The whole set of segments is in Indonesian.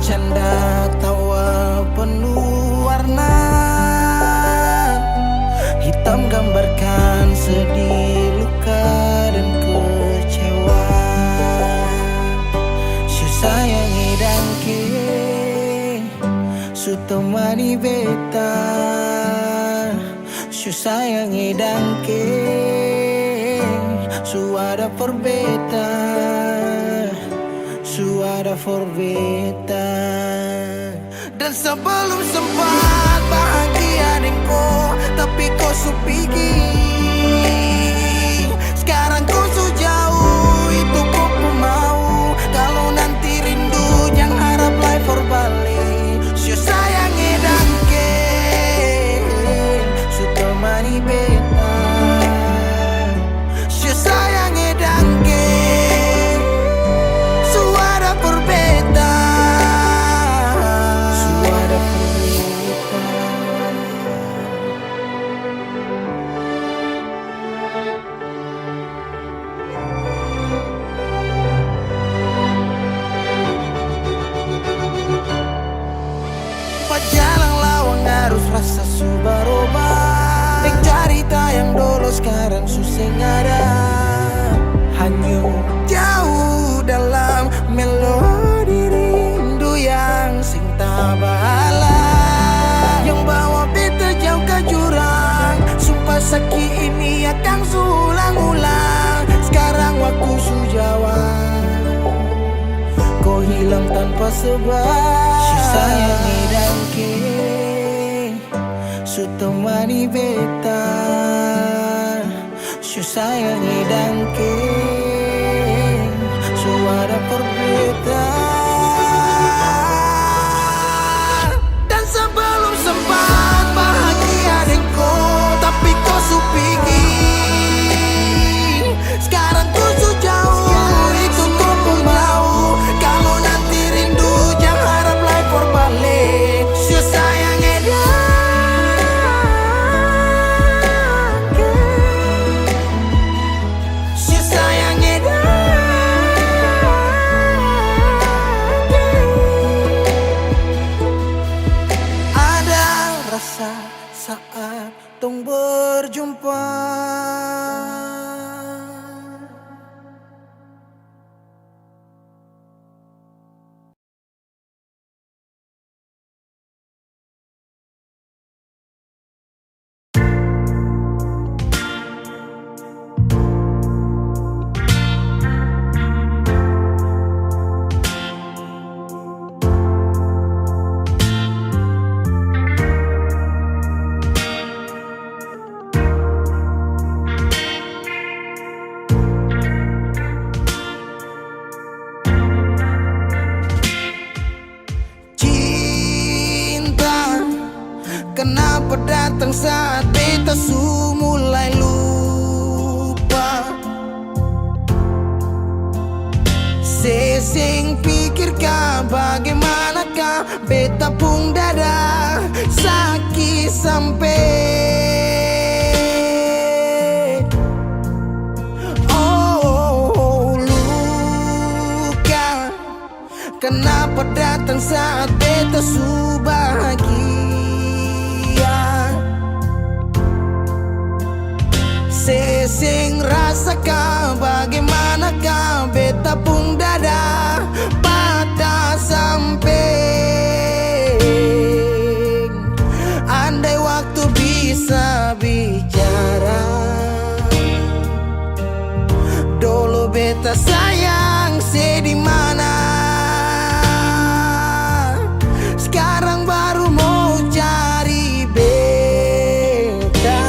canda tawa penuh warna. Hitam gambarkan sedih, luka dan kecewa. Sayangi dangke su temani beta. Sayangi dangke su ada for beta. Su ada for beta. Dan sebelum sempat bahagia denko, tapi kau su pergi. Sekarang kau su jauh, itu kau pun mau. Kalau nanti rindu jangan harap life for balik. Su sayangi dangke su temani beta. Su sayangi dangke su ada for beta. Su ada for beta. Jalan lawang harus rasa su berubah. Dek cerita yang dulu sekarang susah ada. Hanyut jauh dalam melodi rindu yang sing tak bala. Yang bawa beta jauh ke jurang. Sumpah sakit ini akan ulang-ulang. Sekarang waktu su jawab, kau hilang tanpa sebab. Sayangi dangke su temani beta. Su sayangi dangke su ada for beta. Dan sebelum sempat bahagia denko, tapi kau su pergi. Sekarang kau su jauh, itu kau pun mau. Kalau nanti rindu jangan harap life for balik. Su sayangi dangke, su sayangi dangke. Ada rasa saat tong berjumpa. Kenapa datang saat beta su mulai lupa? Sesing pikirkah bagaimanakah beta pun dada sakit sampai. Oh, luka. Kenapa datang saat beta su bahagia? Sesing rasakah bagaimanakah beta pun dada patah sampai. Andai waktu bisa bicara, dulu beta sayang sedih mana. Sekarang baru mau cari beta.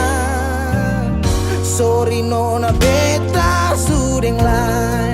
Sorry nona beta sudeng lain.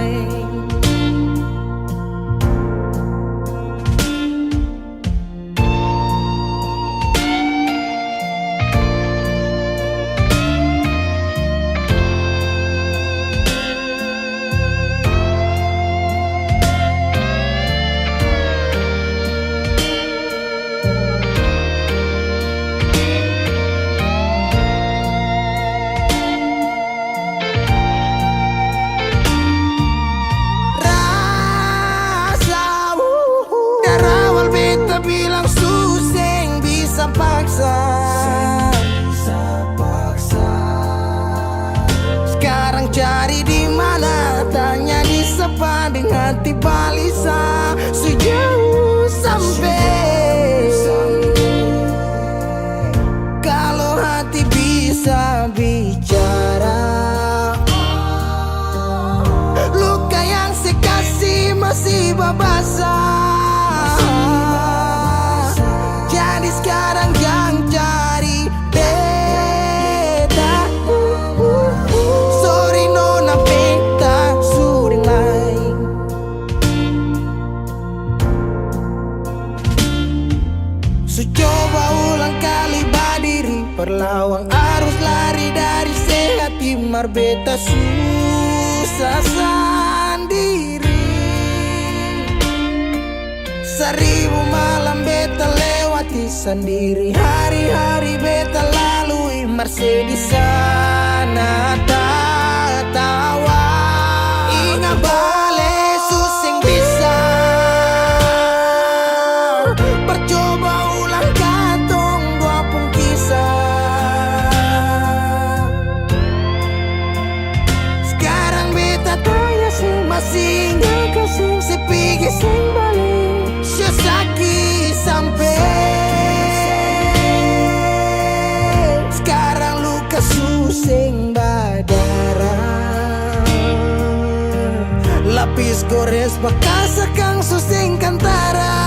hati balisa sejauh sampai. Kalau hati bisa bicara, luka yang saya kasih masih babasa. Jadi sekarang yang cari beta. Sorry nona beta sudah lain. So coba ulang kali berdiri, perlawan arus lari dari sehat timar beta susah sendiri. Seribu malam beta lewati sendiri, hari-hari beta lalui masih di sana tertawa. Ingat bale susing bisa, percoba ulang katong dua pun kisah. Sekarang beta tanya sih masih nggak kasih sepigi sing balik. Sakit sampai sekarang luka susing badara. Lapis gores bekas kang susing kantara.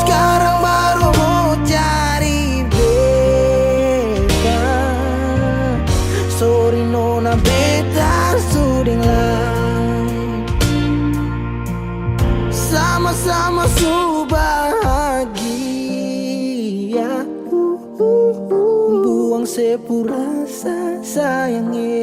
Sekarang baru mau cari beta. Sorry nona beta suding lah. Sama-sama su bahagia, buang sepurasa sayangnya.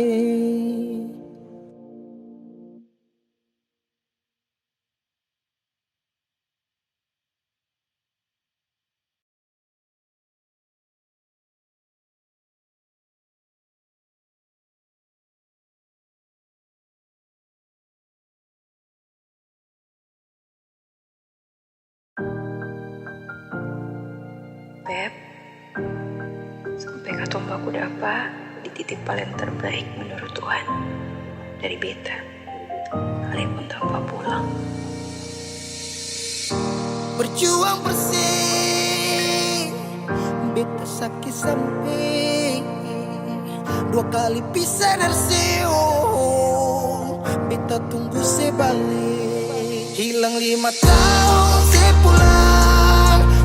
Beb, sampai katong baku dapa di titik paling terbaik menurut Tuhan dari beta, sekalipun tanpa pulang. Berjuang bersih, beta sakit sampai dua kali pisah dari seo. Beta tunggu sebalik, hilang 5 tahun sepulang.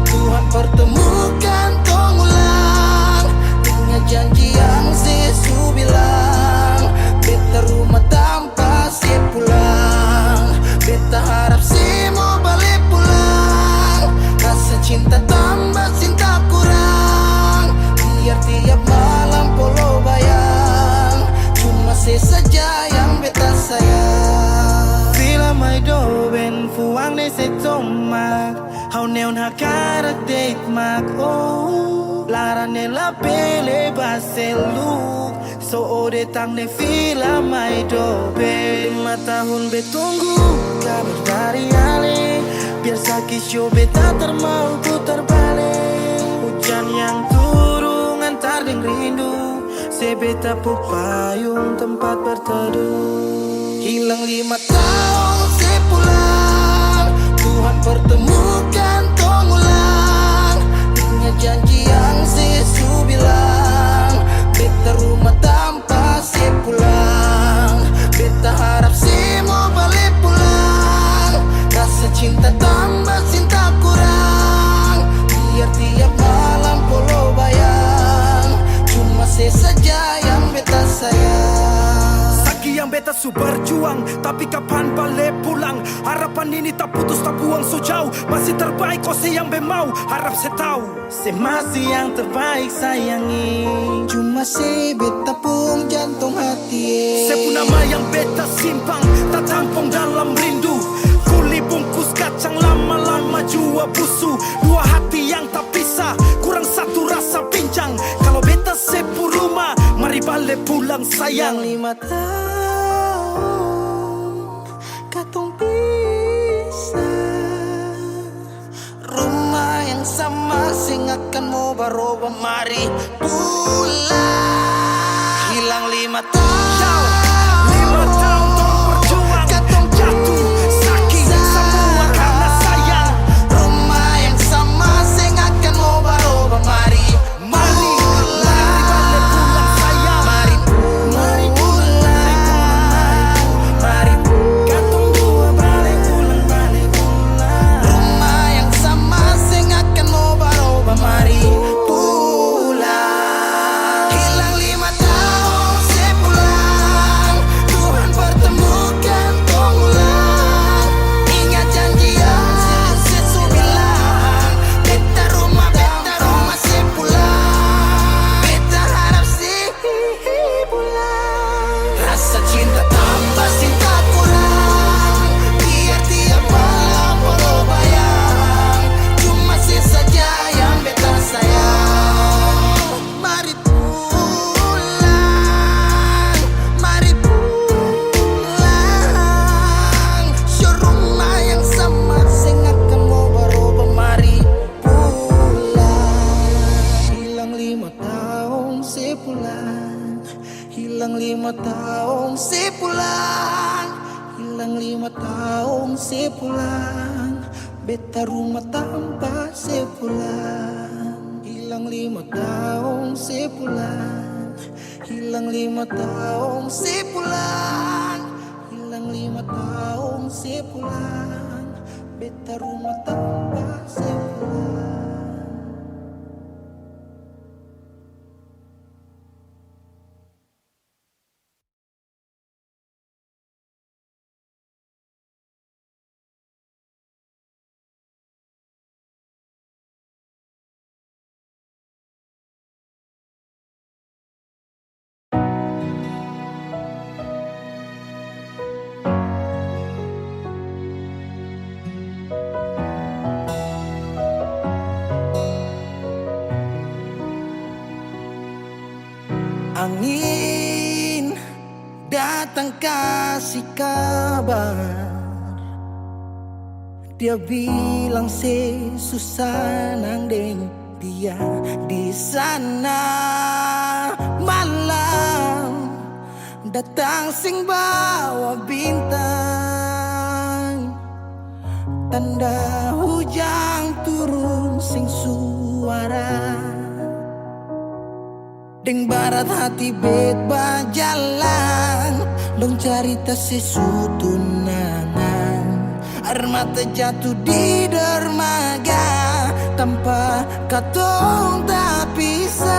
Tuhan pertemukan tong ulang dengan janji yang Yesus bilang. Beta rumah tanpa sepulang, beta harap semua balik pulang. Rasa cinta tambah cinta kurang, biar tiap malam polo bayang. Cuma saya saja yang beta sayang. Fila mai do ben fuang ne se tomak, hau neon hakarak date mak oh. Larane la pele baseluk, so ode tang ne fila mai do ben. 5 tahun betunggu kabar dari Ale, biar sakit show beta termau putar balik. Hujan yang turun antar deng rindu, sebeta pupayung tempat berteduh. Hilang 5 tahun sepulang, Tuhan pertemukan tong ulang dengan janji yang Yesus bilang. Beta rumah tanpa sepulang, beta harap semua balik pulang. Rasa cinta tambah cinta kurang, biar tiap malam polo bayang. Cuma saya saja yang beta sayang. Yang beta su berjuang, tapi kapan balik pulang? Harapan ini tak putus tak buang so jauh, masih terbaik kau se yang mau. Harap saya tahu, saya masih yang terbaik sayangi. Cuma saya beta pun jantung hati. Saya pun nama yang beta simpang, tak tampung dalam rindu. Kuli bungkus kacang lama-lama jua busu. Dua hati yang tak pisah, kurang satu rasa pincang. Kalau beta sepu rumah, mari balik pulang sayang. 5 tahun katong pisah, rumah yang sama sing akan mau baroba mari pulang. Hilang 5 tahun, 5 tahun tong berjuang. rasa cinta tambah cinta kurang. Biar tiap malam walau bayang, cuma saya saja yang beta sayang. Mari pulang, mari pulang. Show rumah yang sama, saya akan mau berubah. Mari pulang. Hilang 5 tahun sepulang, hilang 5 tahun sepulang, hilang 5 tahun sepulang. Beta rumah tanpa sepulang. Hilang 5 tahun sepulang, hilang 5 tahun sepulang, hilang 5 tahun sepulang. Beta rumah tanpa sepulang. Angin datang kasih kabar, dia bilang susah nang deng dia di sana. Malam datang sing bawa bintang, tanda hujan turun sing suara. Deng barat hati bet bajalan, dong cerita sesutunangan. Air mata jatuh di dermaga, tanpa katong tak pisah.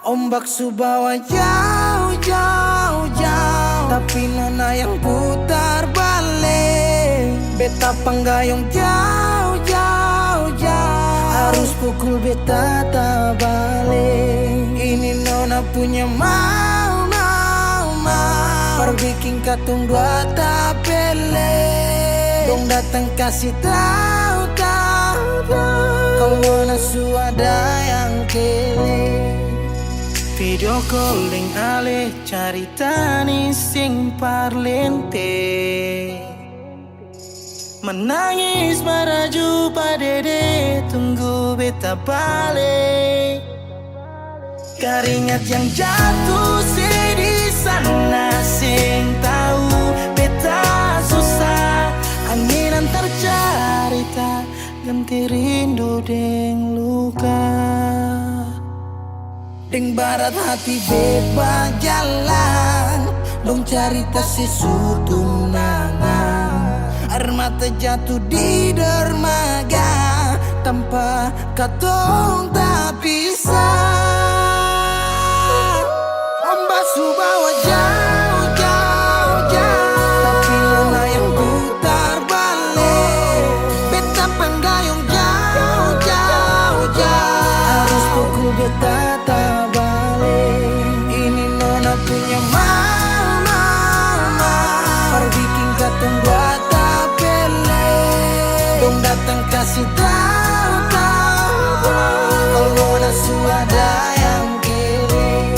Ombak subawa jauh, jauh, jauh, tapi nona yang putar balik. Beta panggayong jauh, jauh, jauh, harus pukul beta tak balik. Ini nona punya mau, mau, mau, perbikin katong dua tak pele. Dong datang kasih tahu, tahu, tahu, kalau nona suada yang kele. Video calling ale carita ni sing parlente, menangis maraju padede tunggu beta balik. Keringat yang jatuh di sana sing tahu beta susah. Angin antar carita ganti rindu deng luka. Deng barat hati bebas jalan, dong cerita sesutunangan. Air mata jatuh di dermaga, tanpa katong tak pisah. Ombak subawa jauh, jauh, jauh, tapi nona yang putar balik. Beta panggayung jauh, jauh, jauh, harus pukul beta tak balik. Ini nona punya mau, mau, mau, perbikin katong buat tak pele. Dong datang kasih tahu, tahu, kalau nona suada yang kele.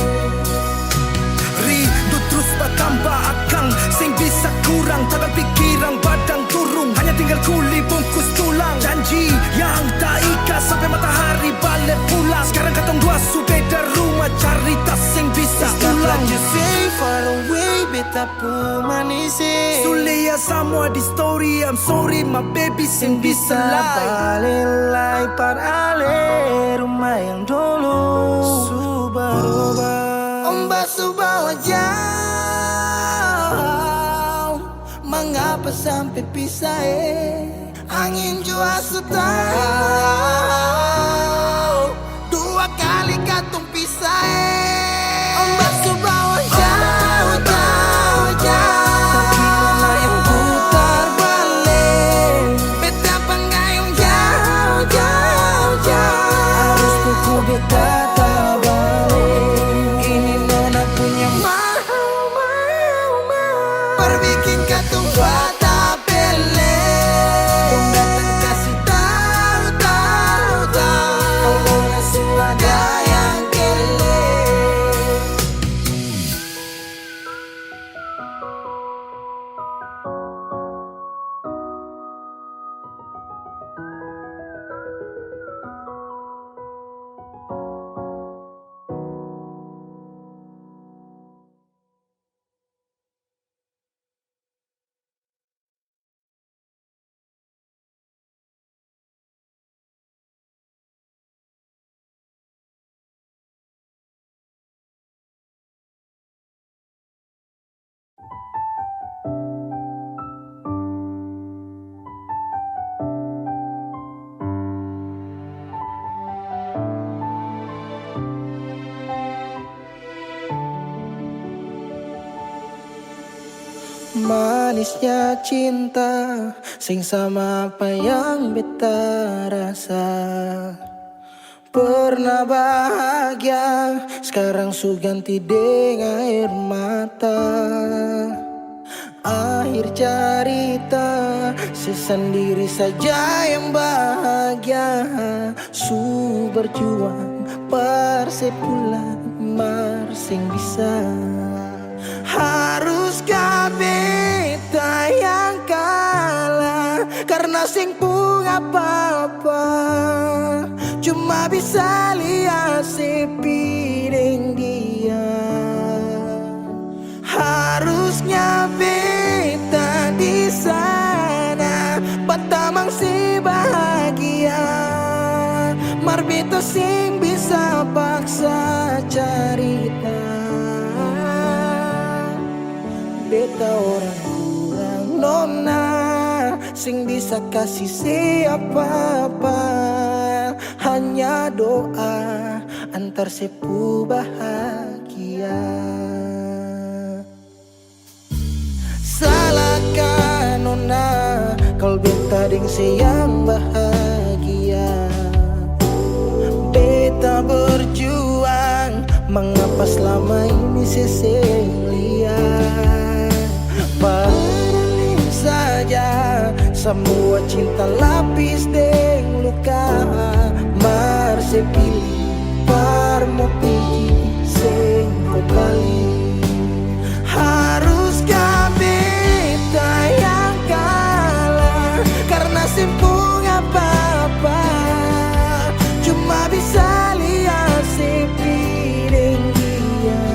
Rindu terus bertambah akang, sing bisa kurang, tak pikiran badang turung, hanya tinggal kuli bungkus tulang. Janji yang tak ikat sampai matahari balik pulang. Sekarang katong dua su beda rumah, cari tas sing bisa ulang. You say far away, beta pun manis. Sulia semua di story, I'm sorry my baby sing bisa balik lagi par ale rumah yang dulu subarubah. Ombak subawa jauh, mengapa sampai pisah? Angin jua tahu, dua kali katong pisah. Ombak subawa jauh, jauh, jauh, tapi nona yang putar balik. Beta panggayung jauh, jauh, jauh, harus pukul beta tak balik. Ini nona punya manisnya cinta sing sama apa yang beta rasa. Pernah bahagia, sekarang su ganti dengan air mata. Akhir cerita, sesendiri saja yang bahagia. Su berjuang, persepulan marsing bisa. Haruskah beta yang kalah karena sing pun apa-apa, cuma bisa lihat sepiring dia. Harusnya beta di sana patamang si bahagia, mar beta sing bisa paksa cerita. Beta orang kurang nona sing bisa kasih siapa-apa, hanya doa antar sepu bahagia. Salahkan nona kalau beta ding yang bahagia. Beta berjuang, mengapa selama ini lihat. Padahal saja semua cinta lapis deng luka, mar sepilih par mo pigi sing kembali. Haruskah beta yang kalah karena simpung apa-apa, cuma bisa lihat sepiring dia.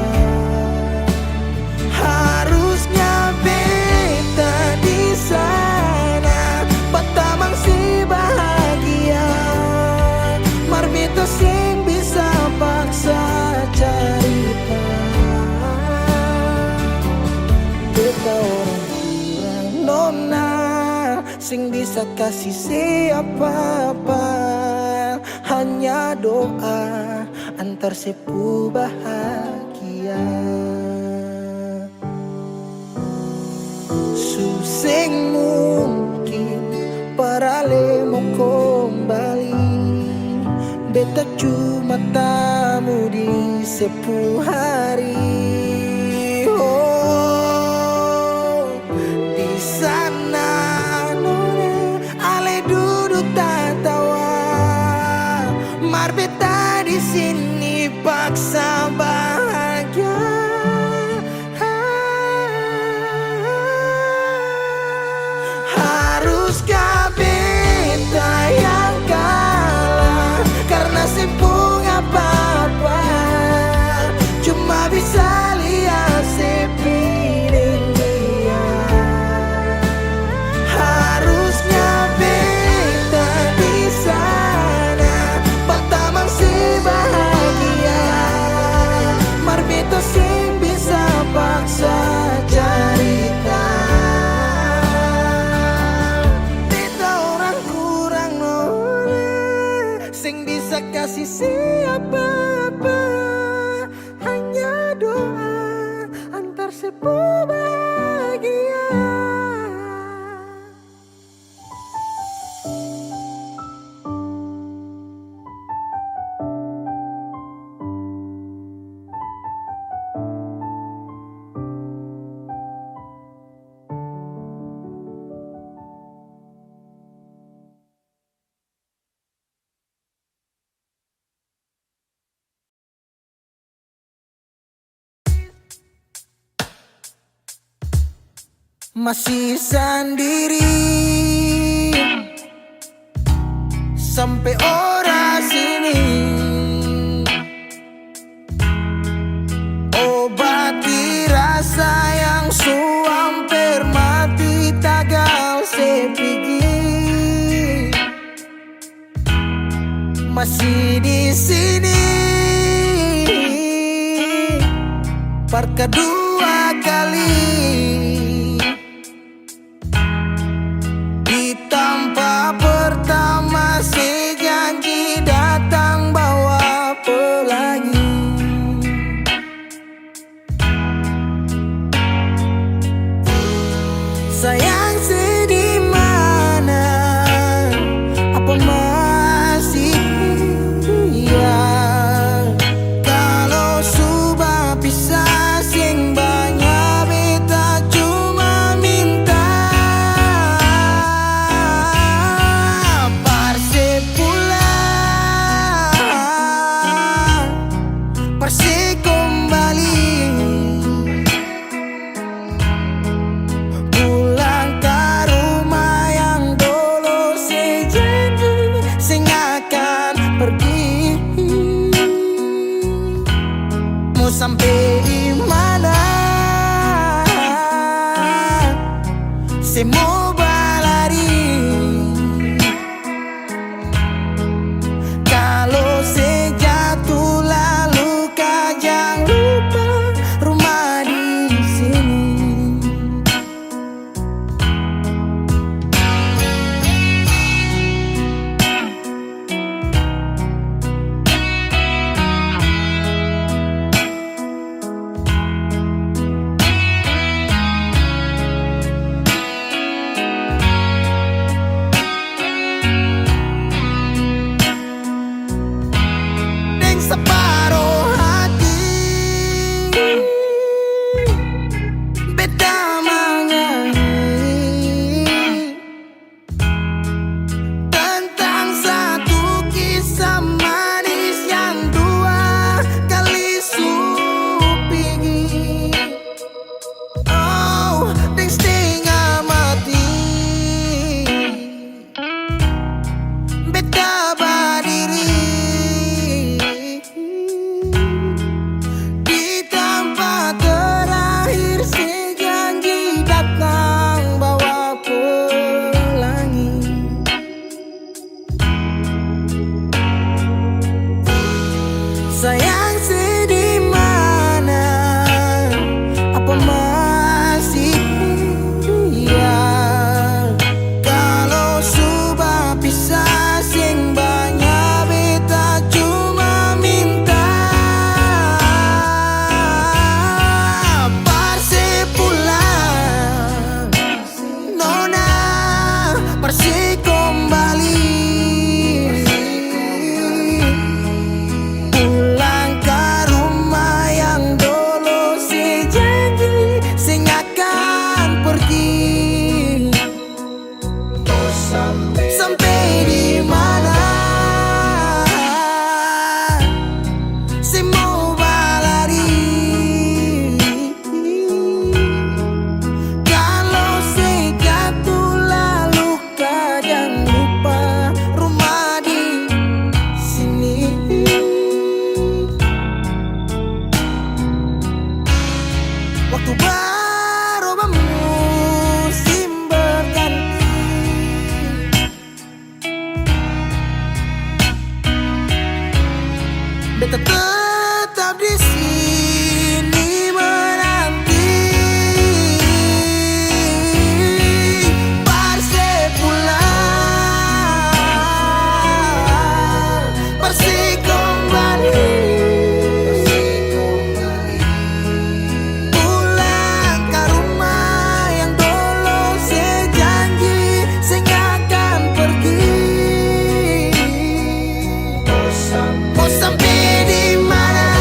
Harusnya beta di sana patamang si bahagia, mar beta sing bisa paksa cerita. Beta orang kurang nona sing bisa kasih siapa-apa, hanya doa antar sepu bahagia. Susing mungkin para lemo kembali, beta cuma tamu di sepu hari. Oh, di sana nona ale duduk tatawa, mar beta di sini paksa bahagia. Haruskah beta yang kalah karena simpung apa-apa, cuma bisa lihat sepiring dia. Harusnya beta di sana patamang si bahagia, mar beta sing bisa paksa cerita. Beta orang kurang nona sing bisa kasih siapa-apa, hanya doa antar sepu bahagia. Masih sendiri sampai ora sini, obati rasa yang hampir mati tagal sepigi. Masih di sini par kedua kali. Tanpa pertama si janji datang bawa pelangi. Mau sampai di mana? Saya mau berlari. Kalau saya jatuh lalu kau jangan lupa rumah di sini. Deng separuh hati beda menyanyi tentang satu kisah manis yang dua kali supingi. Oh, deng setengah mati beda berdiri di tempat terakhir. Sejanji datang bawa pelangi. Sayang sedih mana? Apa masih ya? Kalau sudah pisah sing banyak beta cuma minta parse pulang, nona parse kembali. Pulang ke rumah yang dulu sejanji sing akan pergi. Sampai di mana? Saya mau berlari. Kalau saya jatuh lalu kau jangan lupa rumah di sini. Waktu berubah musim berganti. Beta tetap di sini menanti parse pulang, parse kembali. Pulang ke rumah yang dulu sejanji sing akan pergi. Mau sampai di mana?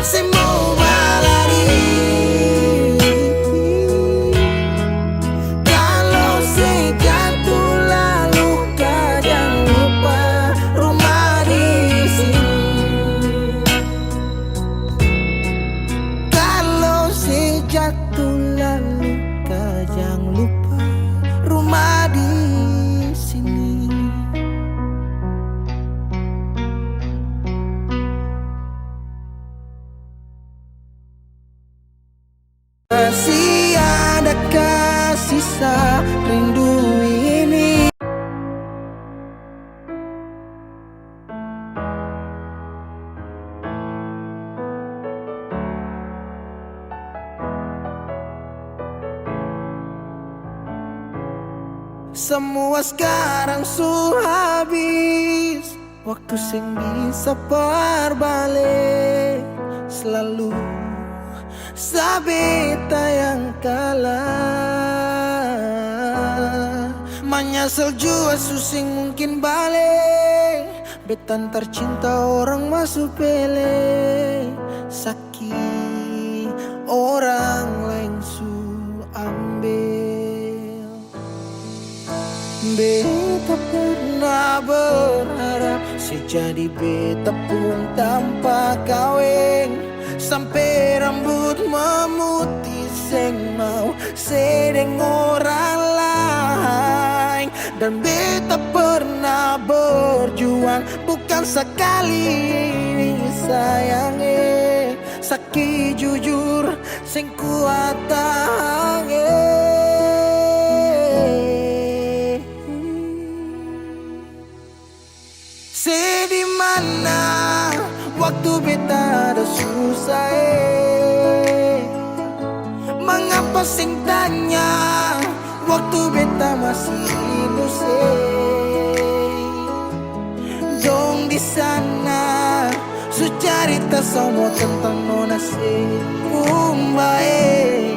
Saya mau berlari. Kalau saya jatuh lalu kau jangan lupa rumah di sini. Kalau saya jatuh lalu kau jangan lupa rumah di sini. Masih adakah sisa rindu ini? Semua sekarang sudah habis. Waktu sing bisa berbalik. Selalu sabeta yang kalah. Menyesal jua susing mungkin balik. Betan tercinta orang masuk pele. Sakit orang lain su ambil. Beta pernah berharap sejadi beta pun tanpa kawin. Sampai rambut memutih seng mau sedeng orang lain. Dan beta pernah berjuang, bukan sekali sayang, sakit jujur sing kuat tahan. Di mana waktu beta ada susah, mengapa sing tanya waktu beta masih inusai. Dong di sana su cerita semua tentang nona se kumbae,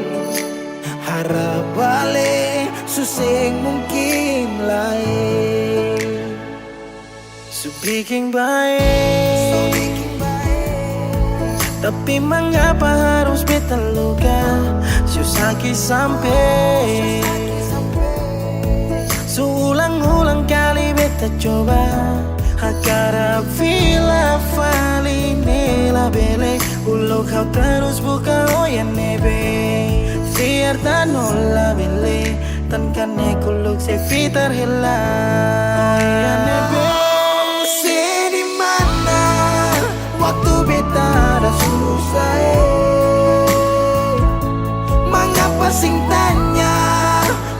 harap balik suseng mungkin lain. So bikin baik, tapi mengapa harus beta luka? Susah sampai Seulang-ulang kali beta coba agar vila fali nela bele ulo kau terus buka oya nebe Fiar tan nola bele tan kane kuluk se fitar hela oya nebe. Waktu beta ada susah, mengapa sing tanya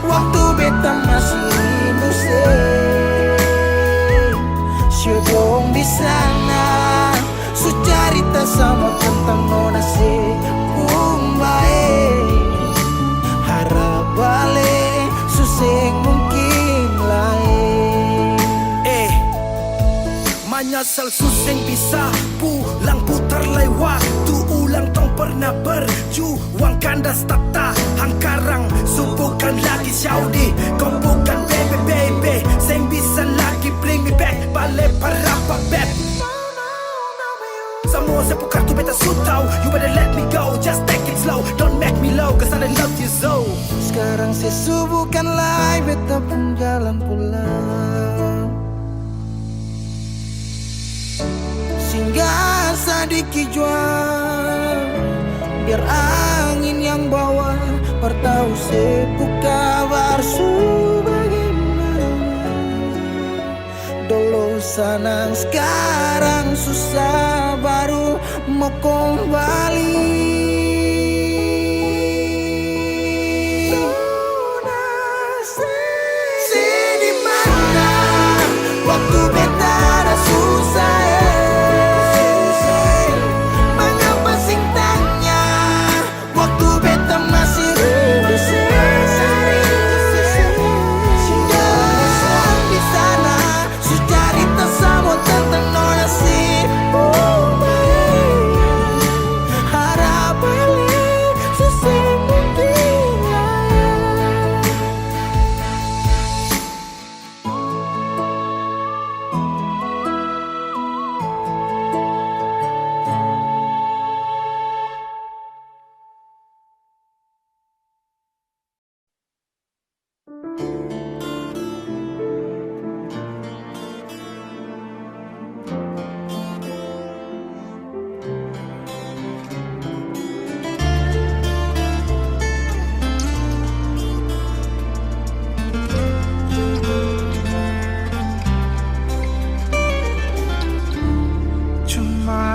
waktu beta masih inusai. Syedong di sana su cerita sama tentang nona se kumbae, harap balik suseng mungkin lain. Menyesal suseng bisa pulang putar lewat waktu ulang tong pernah berjuang kandas tak tahan karang so bukan lagi Saudi kau bukan baby seng bisa lagi bring me back balik para beb. Semua sepuh kartu beta su tau you better let me go just take it slow don't make me low cause I love you so. Sekarang sesu bukan lagi beta pun jalan pulang, singgah sedikit jual biar angin yang bawa bertahu sepuh kabar su bagaimana. Dulu senang sekarang susah baru mau kembali. Di mana waktu beta ada susah,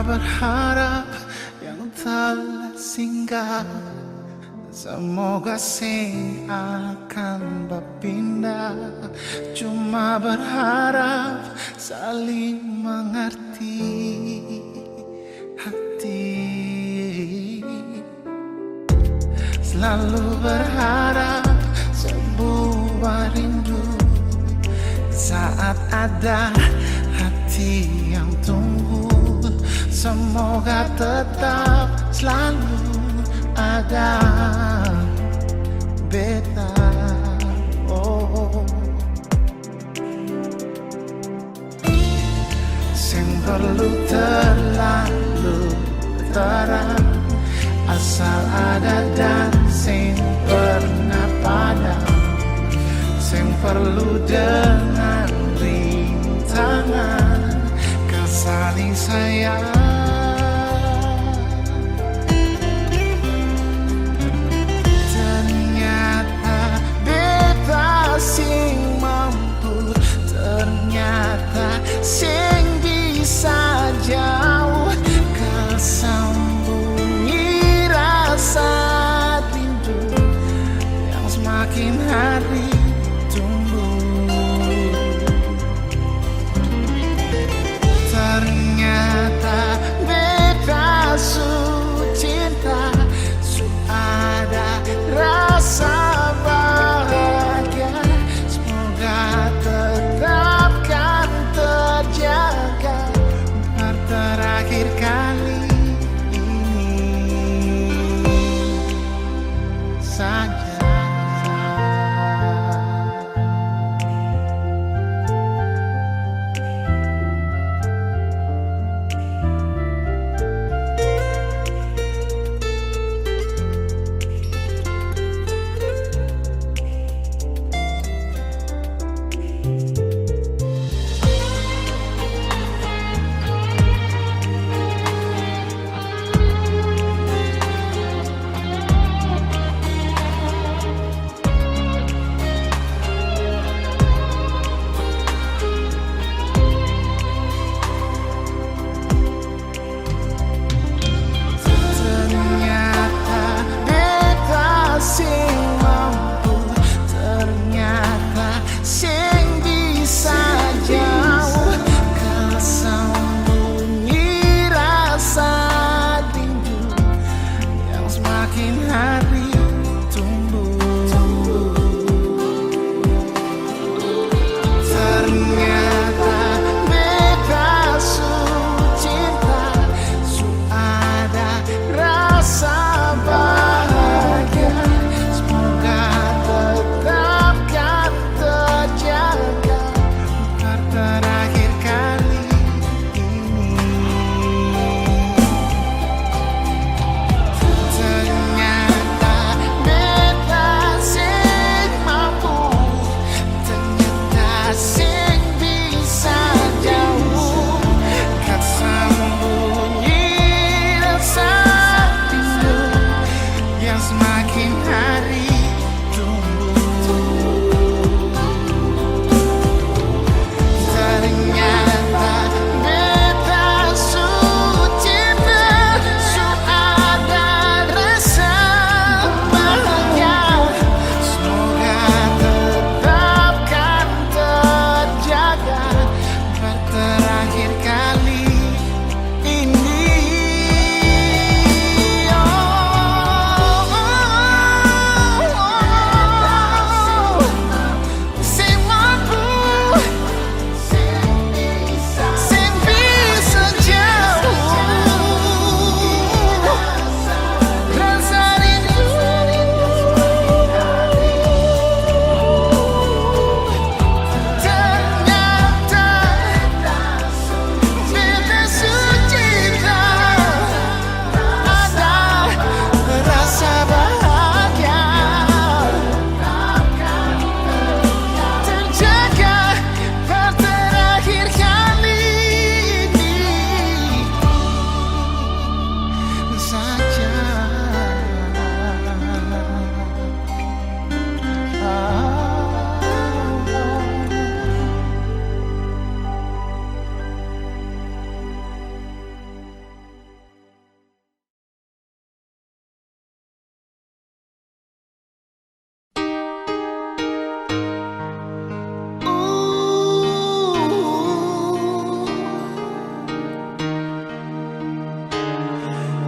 berharap yang telah singgah semoga sing akan berpindah. Cuma berharap saling mengerti hati, selalu berharap sebuah rindu saat ada hati yang tunggu. Semoga tetap selalu ada beta. Oh, sing perlu terlalu terang, asal ada dan sing pernah padam. Sing perlu dengan rintangan saling sayang. Ternyata beta sing mampu terakhir kali ini saja.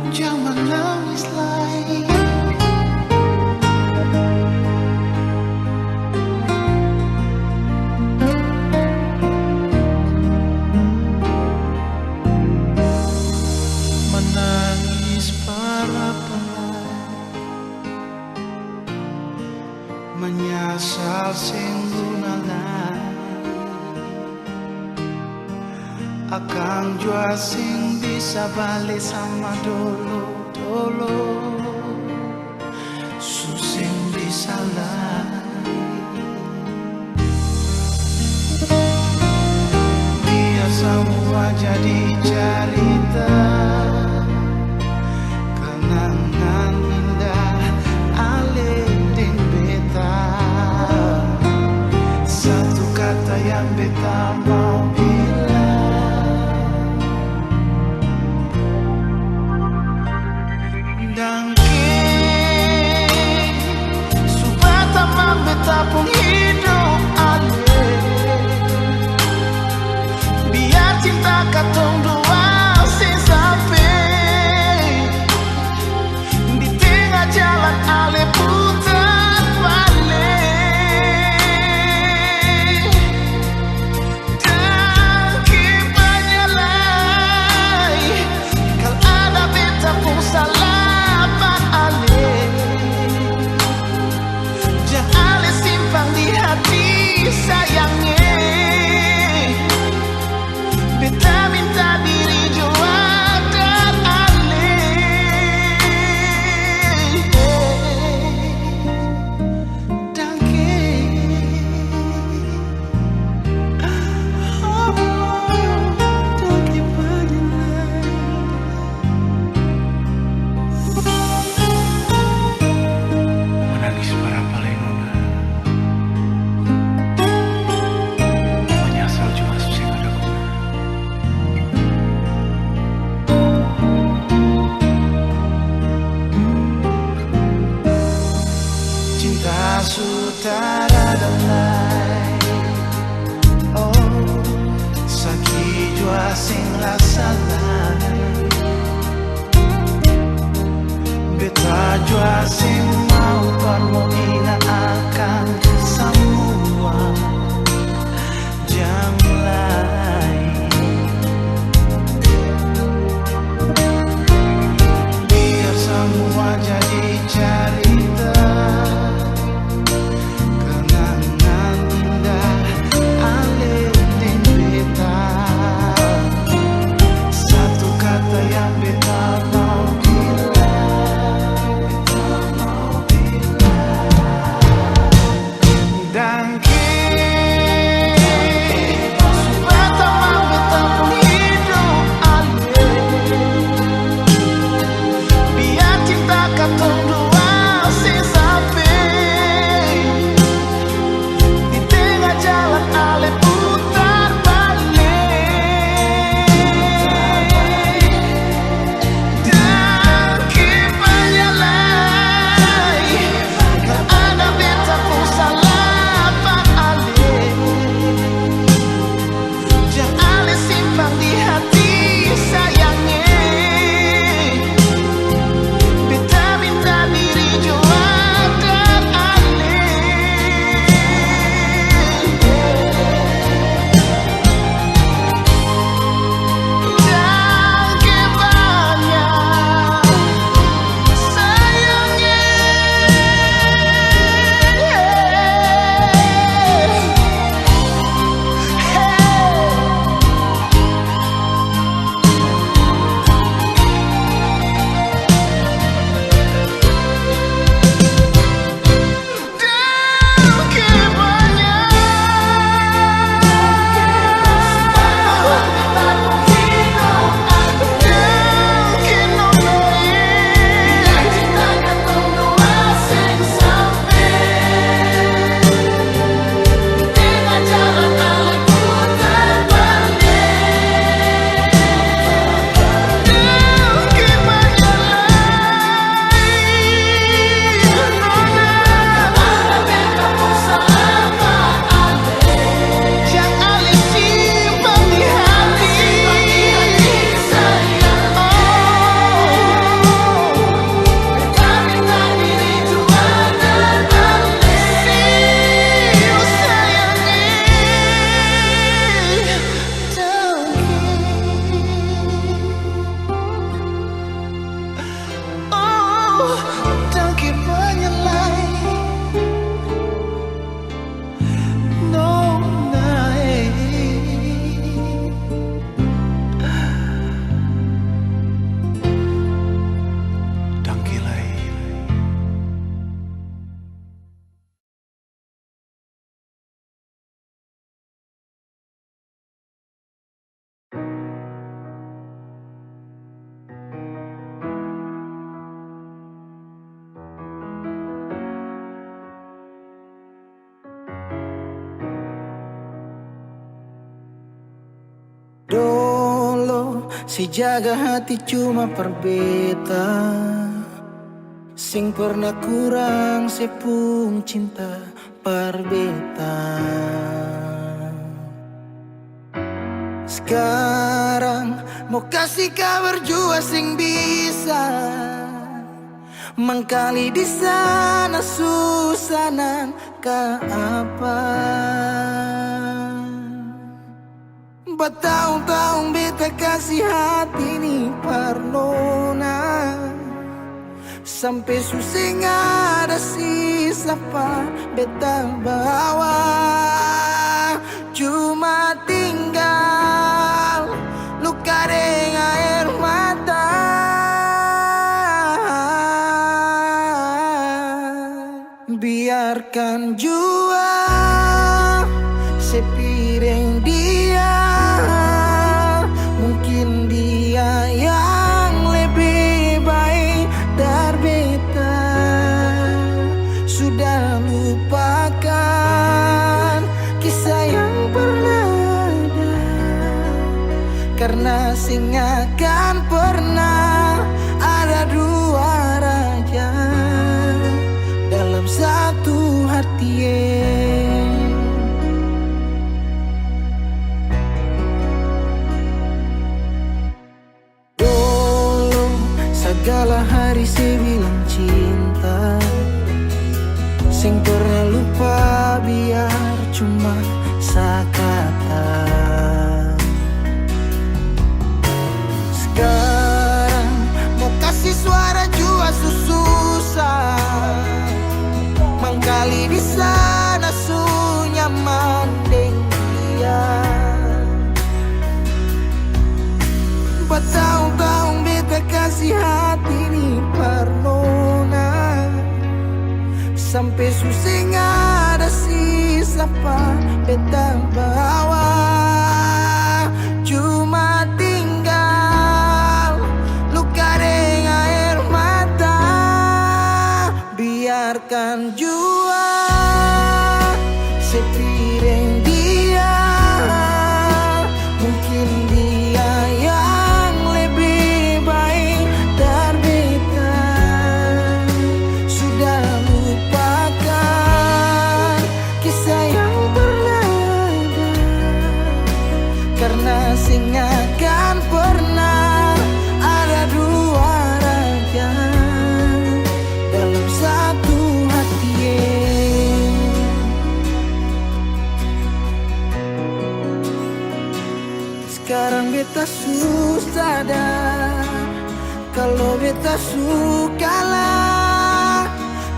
Jangan menangis lagi. Menangis para-para, menyasal sing gunalah, akang jua sing bisa balik sama dulu susing bisa lari. Biar semua jadi cerita, kenangan indah alih beta. Satu kata yang beta mau pun hidup alih, biar cinta katong dua sisa. kasih mau permohina akan semua jam lain. Biar semua jadi cerita kenangan indah alih di beta. Satu kata yang beta mau bilang, dan beta mau beta pun hidup alih. Biar cinta katong dua sampai di tengah jalan ale putar balik. Dan kipannya lai ada beta pun salah pak ale. Jangan ale simpan di hati sayangnya. Beta minta diri jua dan ale. Dan kebanyak sayangnya. Dolo si jaga hati cuma perbeta, sing pernah kurang sepung cinta perbeta. Sekarang mau kasih kabar jua sing bisa mengkali di sana susanan ke apa. Bertahun-tahun beta kasih hati ni parnona, sampai susah ada sisa pa beta bawa. Cuma tinggal luka dengan air mata. Biarkan jua sepiring dia, mungkin dia yang lebih baik dari beta. Sudah lupakan kisah yang pernah ada, karena sing akan pernah ada dua raja dalam satu hati. segala hari saya bilang cinta, sing pernah lupa biar cuma sakata. Sekarang mau kasih suara jua susah, mangkali di sana su nyaman deng dia. Bertahun-tahun beta kasih hati ni Parnona, sampai susah ada sisa pa beta bawa. Cuma tinggal luka dengan air mata. Biarkan jua sepiring dia, mungkin dia yang lebih baik dari beta. Sudah lupakan kisah yang pernah ada, karena sing akan pernah ada dua raja dalam satu hati. Sekarang beta susah sadar kalau beta sukalah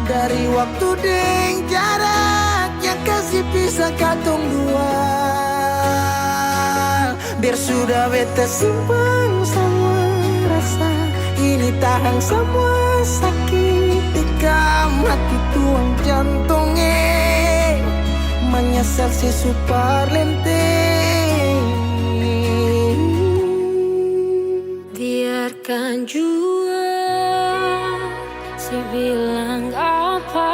dari waktu deng jarak yang kasih pisah katong dua. Biar sudah beta simpan semua rasa ini, tahan semua sakit tikam hati tuang jantungnya, menyesal si super lenteng. Biarkan jua si bilang apa,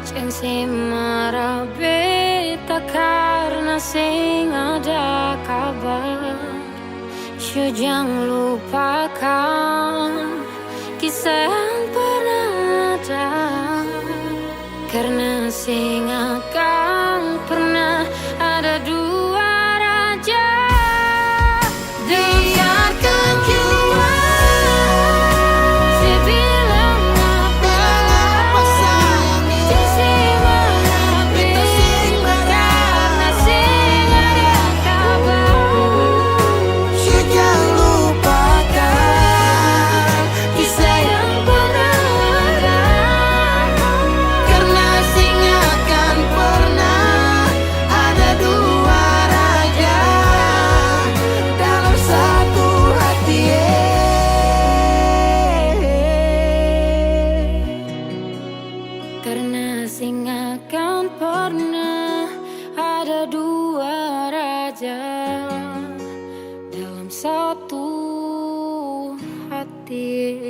jangan si marah beta karena sing ada kabar. Jangan lupakan kisah yang pernah ada, karena sing akan pernah ada dua raja. Biarkan jua si bilang apa sayangnya, si marah beta karena sing ada kabar. jangan lupakan kisah yang pernah ada, karena sing akan pernah ada dua raja dalam satu hati. Karena sing akan pernah ada dua raja dalam satu hati.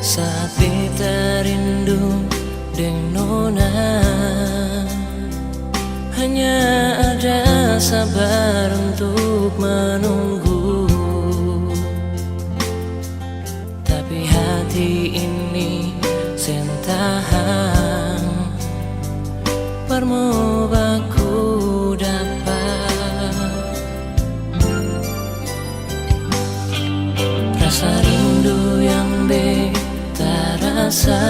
Saat beta rindu dengan nona, hanya ada sabar untuk menunggu. Tapi hati ini sen tahan parmu baku dapat. Rasa rindu yang beta rasa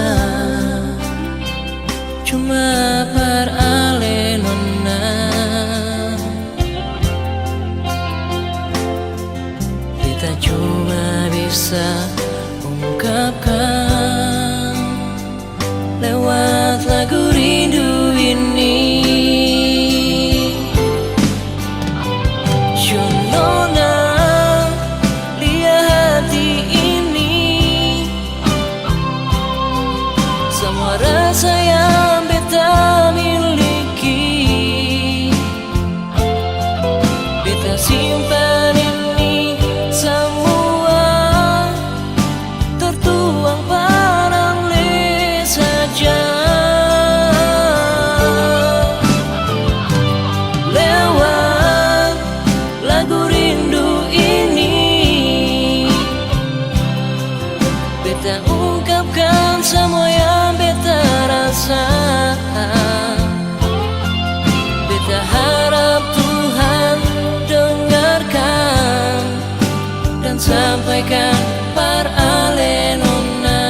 cuma par ale nona. Kita cuma bisa ungkapkan lewat lagu rindu ini. Nona, lihat hati ini dan sampaikan par ale nonna.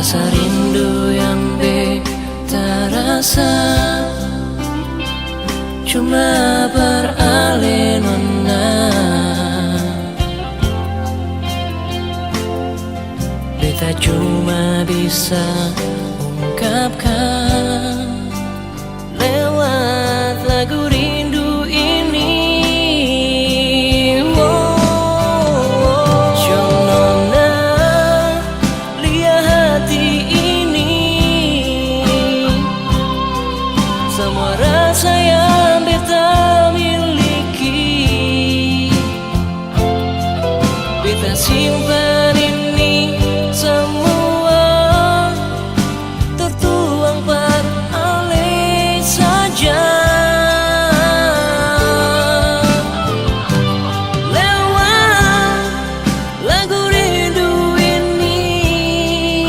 Rasa rindu yang beta rasa cuma beralih nona. Beta cuma bisa ungkapkan lewat lagu rindu ini. Semua rasa yang beta miliki, beta simpan ini semua, tertuang per alih saja. Lewat lagu rindu ini,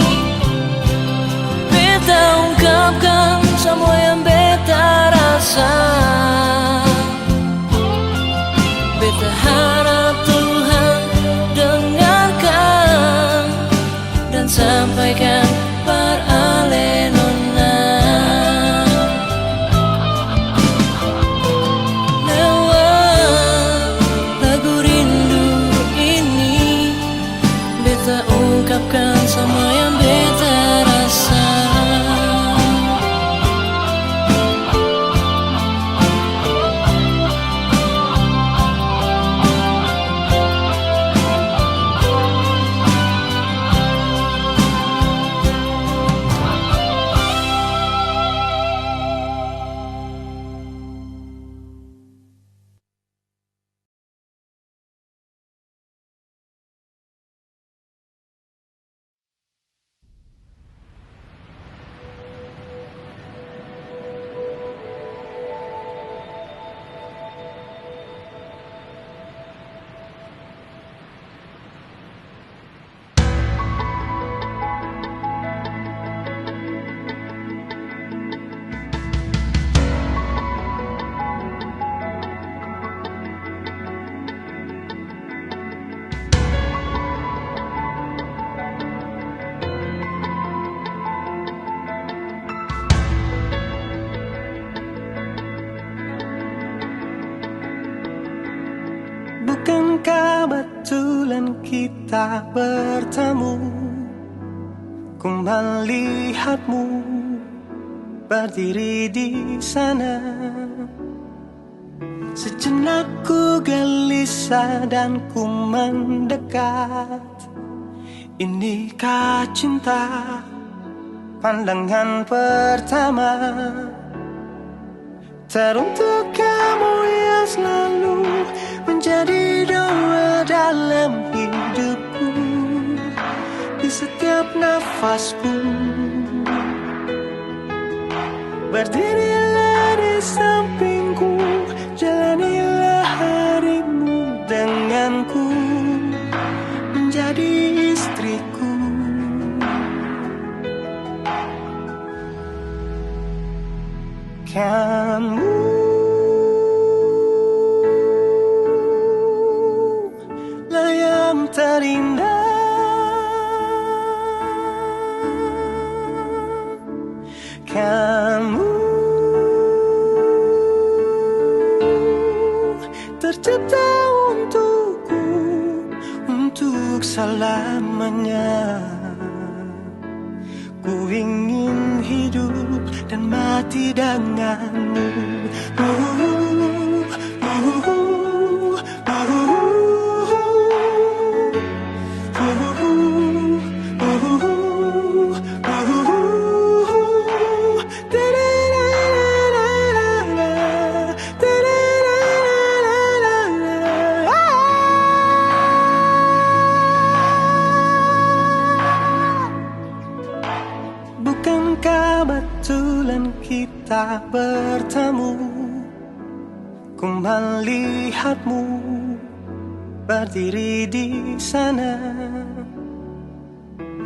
beta ungkapkan semua yang beta rasa. Beta harap Tuhan dengarkan dan sampaikan par ale nonna. Lewat lagu rindu ini, beta ungkapkan semua yang beta rasa. Bukankah betulan kita bertemu? Ku melihatmu berdiri di sana. Sejenak ku gelisah dan ku mendekat. Inikah cinta pandangan pertama? Teruntuk kamu yang selalu menjadi doa dalam hidupku, di setiap nafasku. Berdirilah di sampingku, jalanilah harimu denganku, menjadi istriku. Kamu lah yang terindah, kamu tercipta untukku, untuk selamanya. Ku ingin hidup dan mati denganmu. kita bertemu, ku melihatmu berdiri di sana.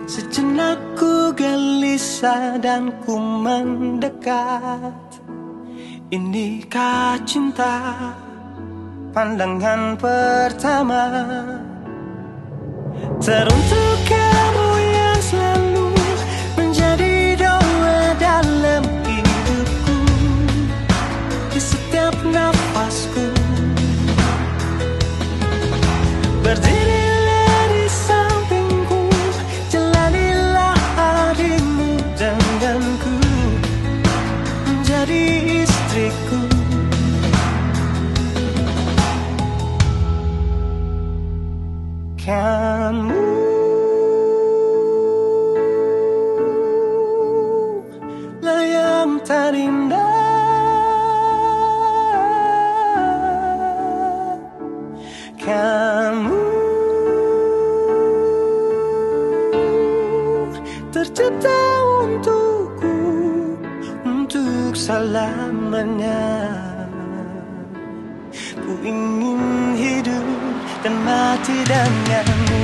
Sejenak ku gelisah dan ku mendekat. Inikah cinta pandangan pertama? Teruntuk kamu yang selalu menjadi doa dalam hidupku, di setiap nafasku. Berdirilah di sampingku, jalanilah harimu denganku, menjadi istriku. Kamu lah yang terindah. Kamu tercipta untukku, untuk selamanya. Ku ingin hidup dan mati denganmu.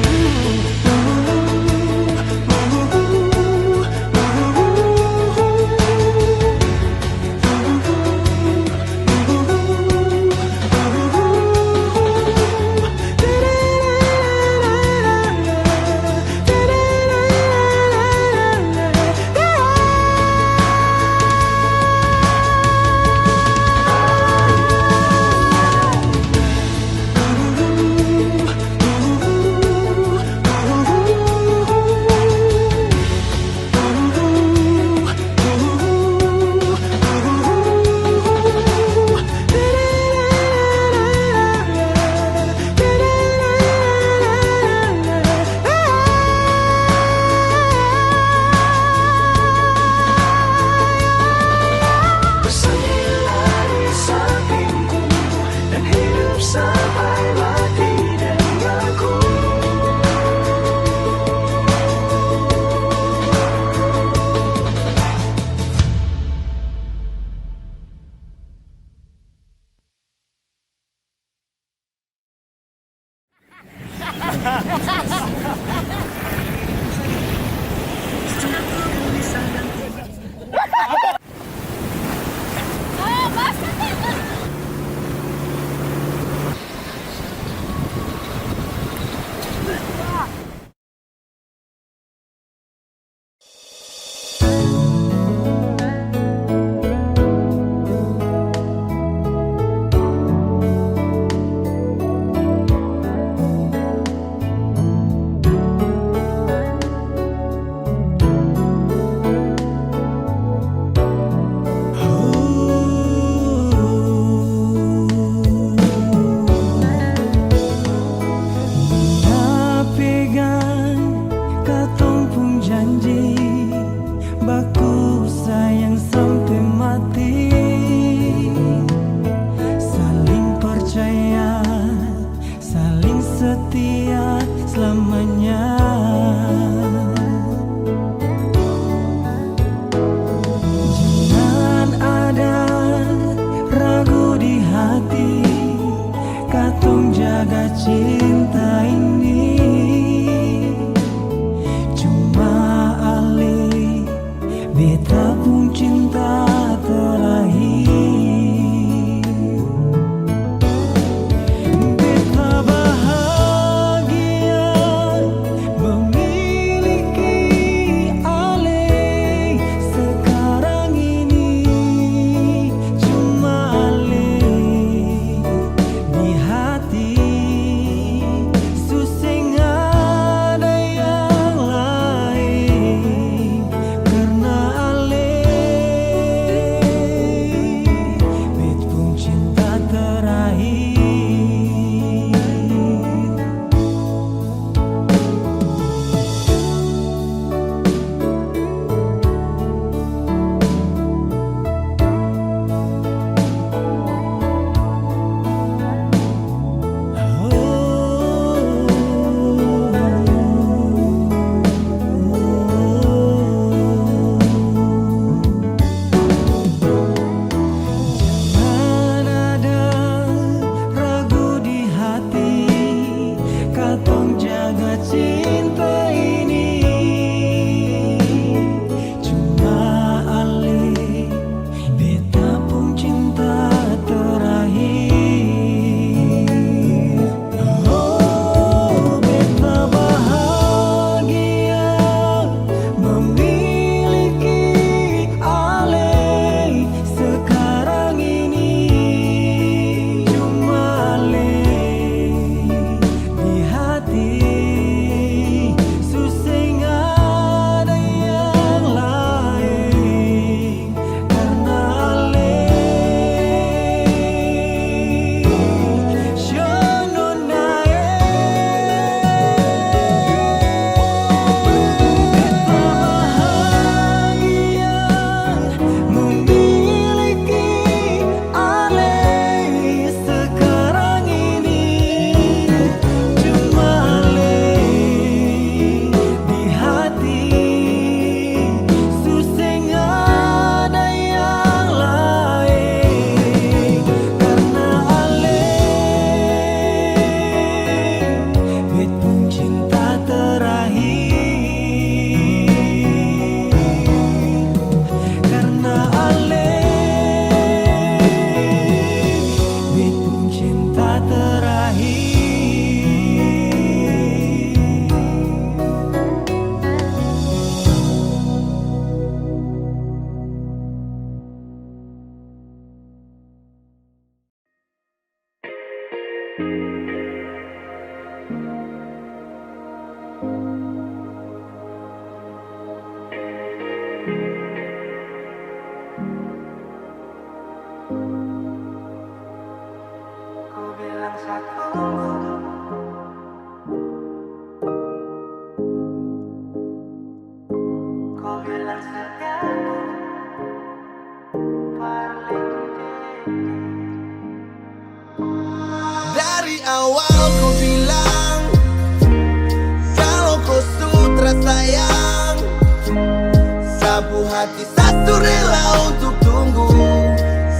hati satu rela untuk tunggu,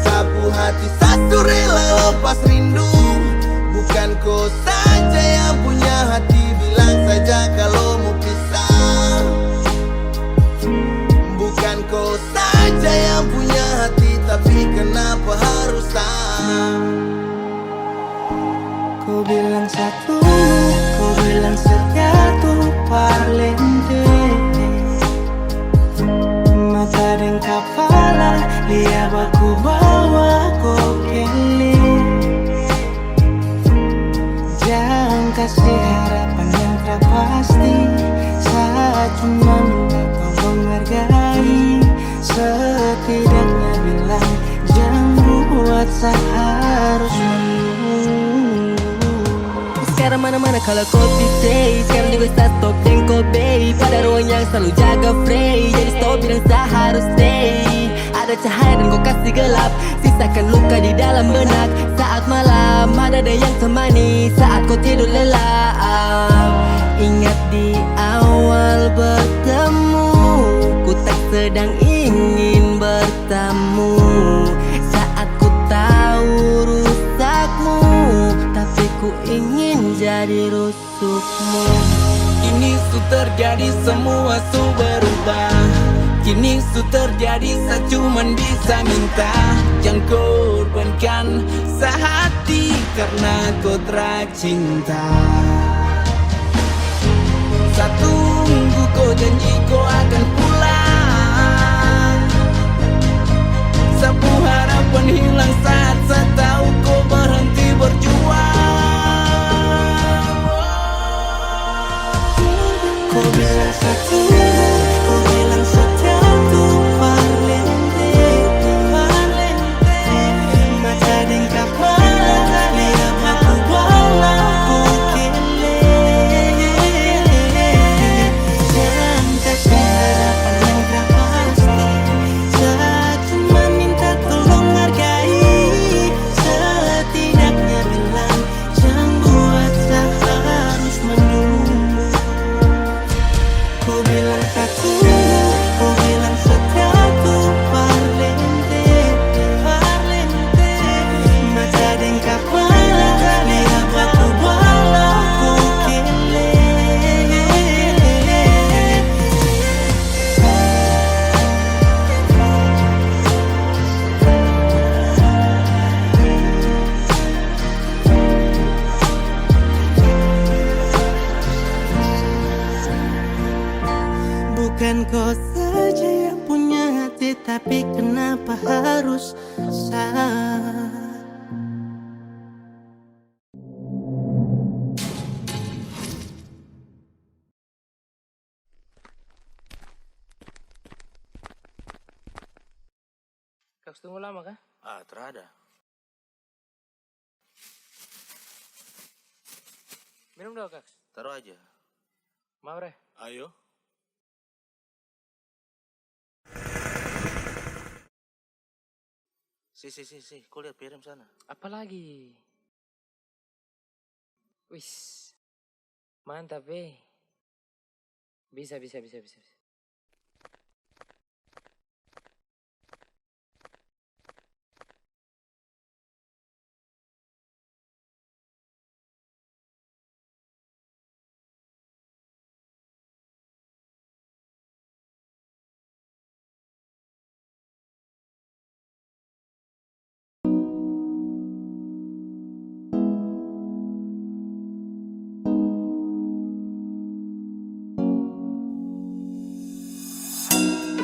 sapu hati satu rela lepas rindu. Bukan kau saja yang punya hati, bilang saja kalau mau pisah. Bukan kau saja yang punya hati, tapi kenapa harus Kau bilang satu, kau bilang setia tuh parlente. Mata dan kepala, lihat aku bawa kau kele. Jangan kasih harapan yang tak pasti, saat cuma minta kau menghargai. Setidaknya bilang jangan buat seharus menunggu. Sekarang mana-mana kalau kopi stay. Sekarang juga start stop dan kobe. Pada ruang yang selalu jaga free. Jadi stop bilang tak harus stay. Ada cahaya dan kau kasih gelap, sisakan luka di dalam benak. Saat malam ada yang temani, saat kau tidur lelap. Ingat di awal bertemu, ku tak sedang ingin bertamu. Saat ku tahu rusakmu, tapi ku ingin jadi rusukmu. Kini su terjadi semua su berubah. Kini su terjadi saya cuman bisa minta, jangan korbankan sehati karena kau tercinta. Saya tunggu kau janji kau akan pulang. Sapu harapan hilang saat saya tahu kau berhenti berjuang. Kau bilang satu, kau bilang setia tuh parlente. Mata dan kepala, lihat aku bawa kau kele. Jangan kasih harapan yang tak pasti, saat cuma minta tolong hargai. Setidaknya bilang jangan buat saya harus menunggu. Kau bilang satu, kau bilang setia tuh parlente. Mata dan kepala, lihat aku bawa kau kele. Bukan kau saja yang punya hati, tapi kenapa harus saya? Kau tunggu lama kah? Terada. Minum dong Kak. Taruh aja. Mau Reh? Ayo. Si, kau lihat piring sana. Apa lagi? Wis, mantap Bisa.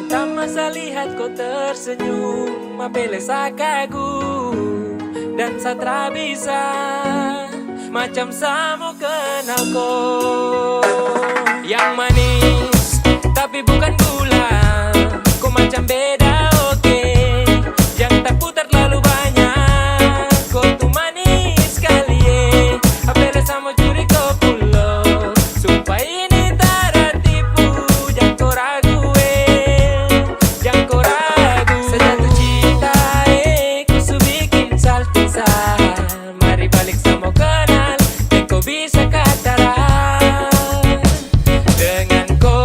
Pertama saya lihat kau tersenyum, apele saya kagum dan saya tak bisa macam saya mau kenal kau. Yang manis tapi bukan gula, kau macam beda oke. Yang tak putar terlalu banyak, kau tuh manis sekali apele saya mau curi kau pulau, supaya ini tak tertipu. Jangan kau ragu jangan kau ragu. Saya jatuh cinta ku su bikin saltisa. Mari balik sama kenal dan kau bisa kataran dengan kau.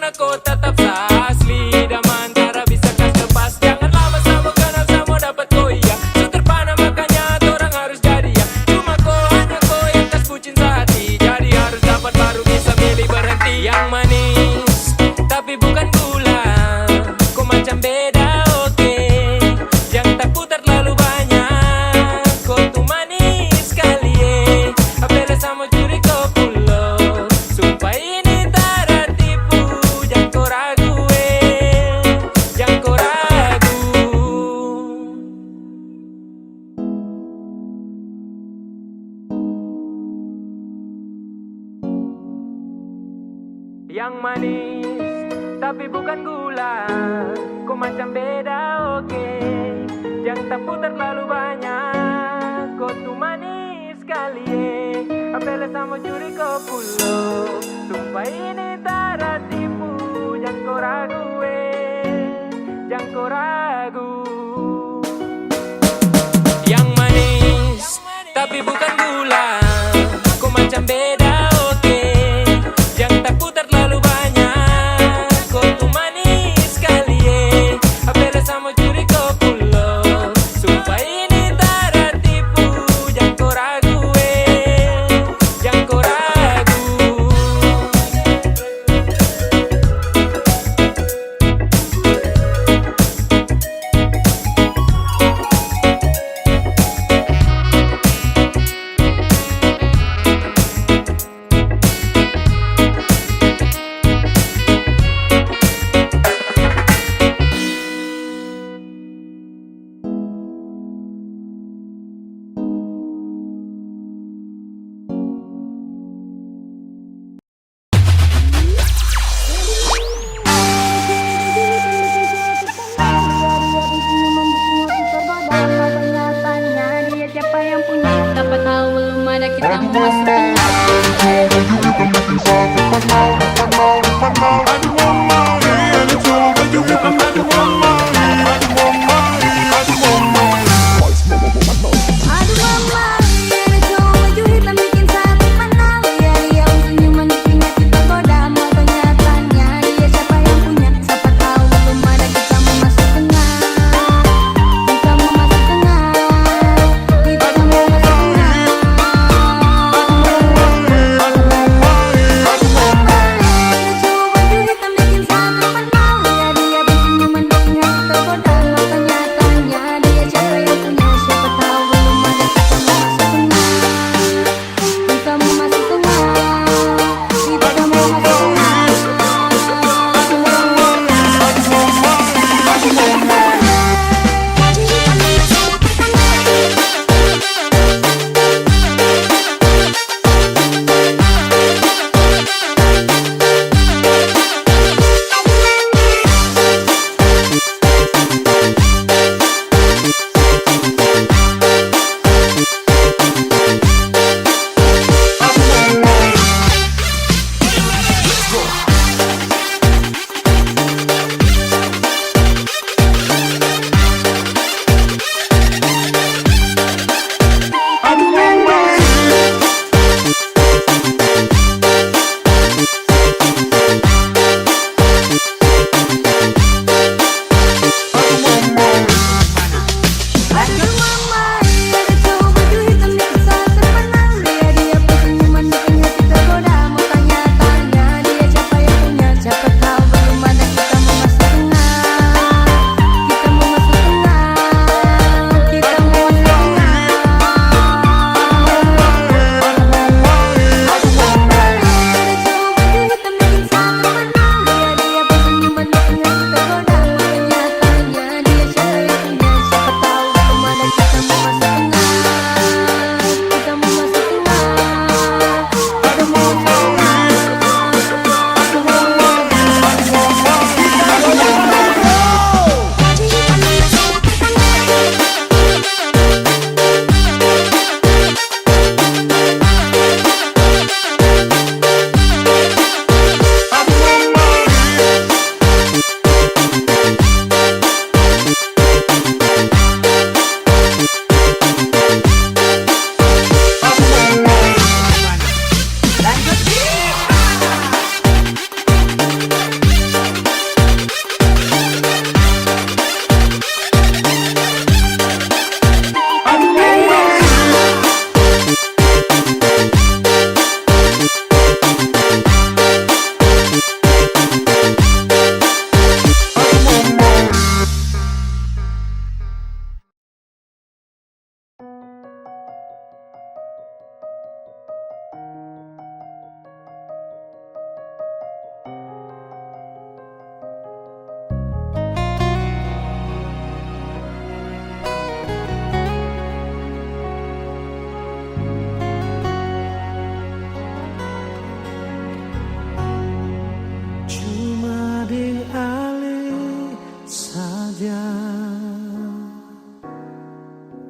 karena kau tetap asli. Daman cara bisa kas lepas. Jangan lama sama kenal sama dapat kau iya. So terpana makanya orang harus jadi ya. Cuma kau hanya kau yang kas bucin sehati. Jadi harus dapat baru bisa milih berhenti. Yang manis tapi bukan gula. Kau macam beda oke. Yang tak putar terlalu banyak. Kau tuh manis sekali apela sama curi kau pulau. Sumpah ini tak tipu. Jangan kau ragu jangan kau ragu. Yang manis tapi bukan gula. Kau macam beda oke. Yang tak putar terlalu banyak. Kau tuh manis sekali apela sama curi kau pulau. Sumpah ini tak tipu. Jangan kau ragu jangan kau ragu. Yang manis tapi bukan gula. Kau macam beda oke. Yang tak putar terlalu banyak. Kau tuh manis sekali apela sama curi kau pulau. Sumpah ini tak tipu. Jangan kau ragu jangan kau ragu. Siapa yang punya dapat tahu belum ada kita masuk tengah. Aduh mama, ada cowok baju hitam bikin sakit mana? Dia senyuman bikin hati tergoda. Mau tanya dia siapa yang punya? Siapa tahu belum ada kita mau masuk tengah. Kita mau masuk tengah. Kita mau masuk tengah.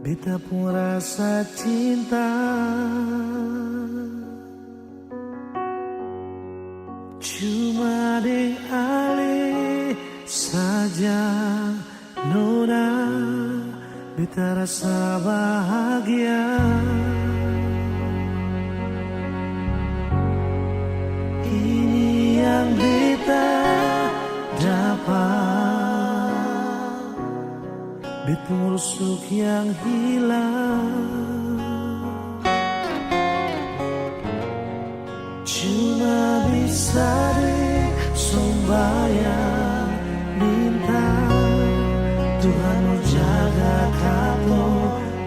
beta pun rasa cinta. Cuma di ale saja nona, beta rasa bahagia. Ini yang beta dapat, beta rusuk yang hilang. Cuma bisa sembahyang minta Tuhan mau jaga kamu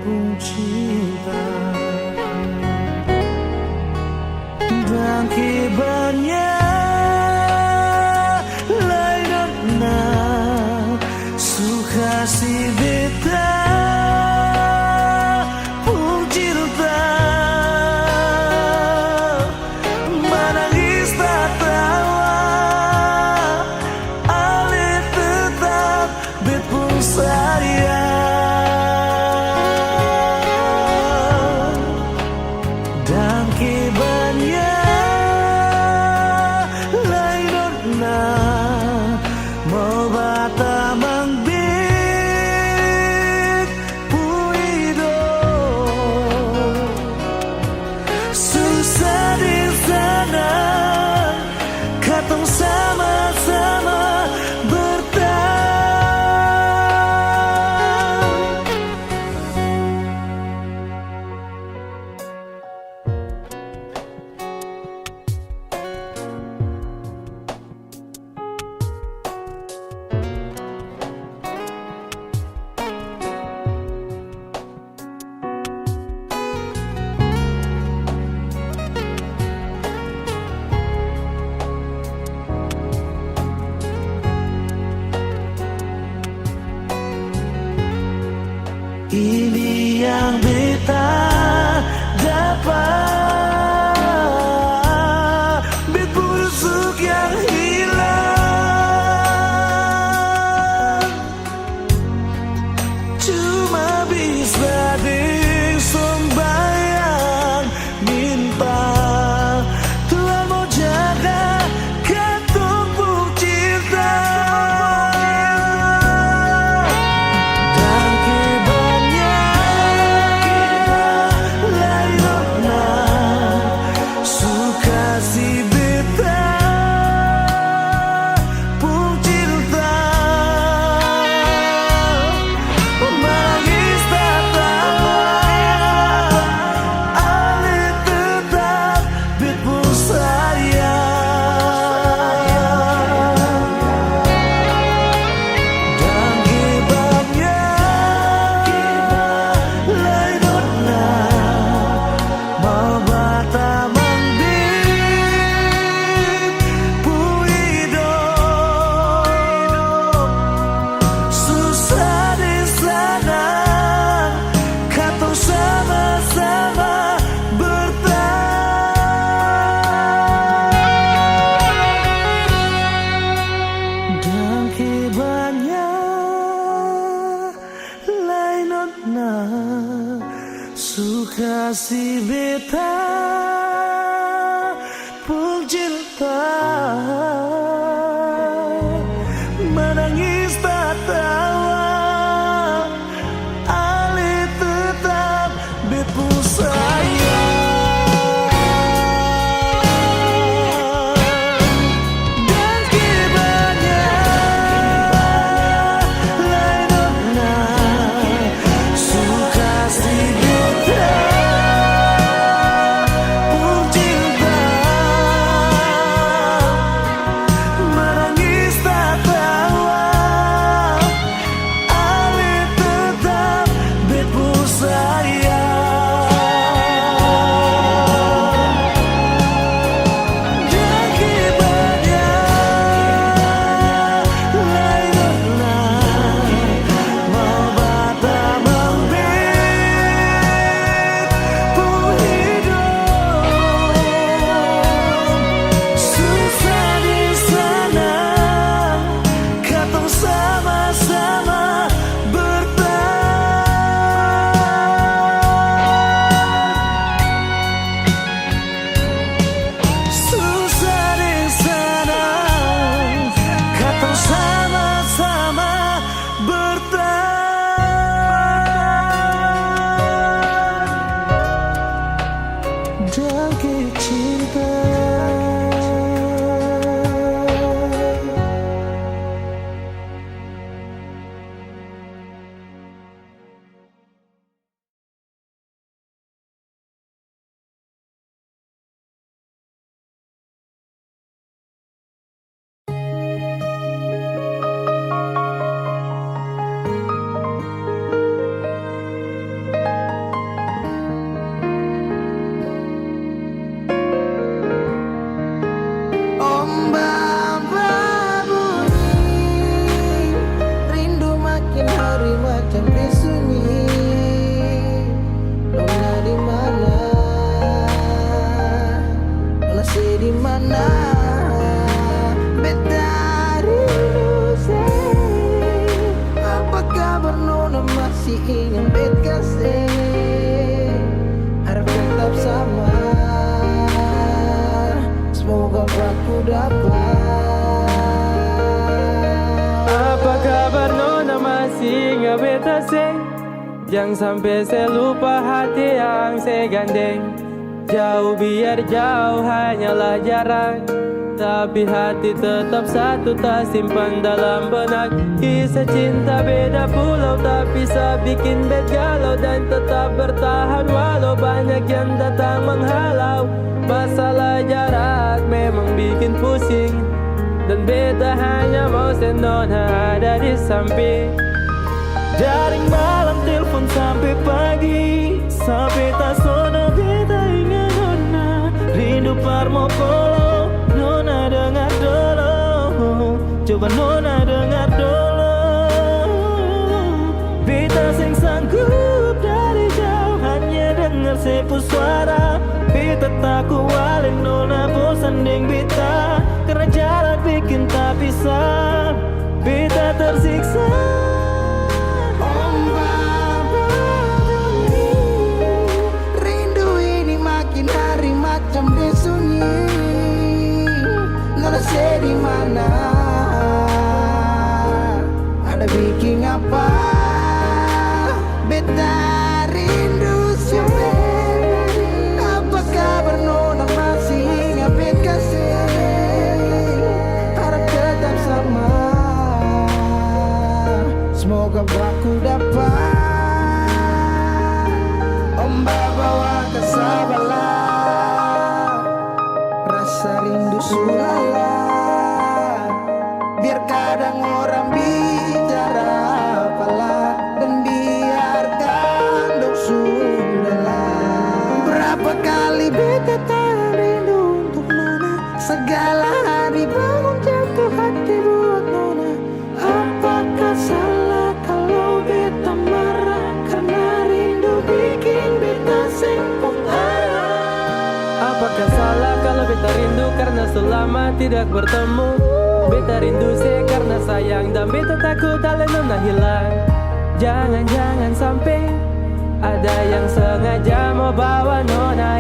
pun cinta. Dan kibarnya lain na suka si beta pun cinta. Menangis tak tawa ale tetap bet pun sayang. Dan kibarnya mau bata mangbit puido susah di sana katong sama-sama bertahan. Ini yang beta dapat, bet busuk yang hilang. Cuma bisa disembayang minta Tuhan mau jaga katong pun cinta. Dan si beta pun cinta. Menangis tak tawa ale tetap bet pun sayang. Dan kibarnya lain na mau bata sama-sama bertahan. Dan kibarnya lain na suka si beta pun cinta. Menangis tak tawa ale tetap bet pun sayang. Dan kibarnya lain na suka si beta pun cinta. masing ambit kasih, harap tetap sama. Semoga aku dapat. Apa kabar nona masih nggak beta seng? Jangan sampai saya lupa hati yang saya gandeng. Jauh biar jauh hanyalah jarak, tapi hati tetap satu tak simpan dalam benak. Kisah cinta beda pulau tapi bisa bikin bet galau, dan tetap bertahan walau banyak yang datang menghalau. Masalah jarak memang bikin pusing, dan beta hanya mau senona ada di samping. Jaring malam telepon sampai pagi, sampai tak sono beta ingat nona. Rindu Parmopolo, nona dengar dulu. Coba nona dengar dulu. Beta sing sanggup dari jauh hanya dengar sepu suara. Beta tak kualin nona bosan deng beta, karena jarak bikin tak bisa. Beta tersiksa. Rindu ini makin hari macam disunyi. Nona saya di mana? Ada bikin apa? Beta rindu siapa? Apa kabar nona masih ingat bet kasih? Harap tetap sama. Semoga aku dapat. Ombak bawa ke Sabala, rasa rindu sulala. Biar kadang orang bicara apalah, dan biarkan dok sudahlah. Berapa kali beta tak rindu untuk nona, segala hari bangun jatuh hati buat nona. Apakah salah kalau beta marah, karena rindu bikin beta sempong arah. Apakah salah kalau beta rindu karena selama tidak bertemu? Beta rindu saya karena sayang, dan beta takut hal nona hilang. Jangan-jangan sampai ada yang sengaja mau bawa nona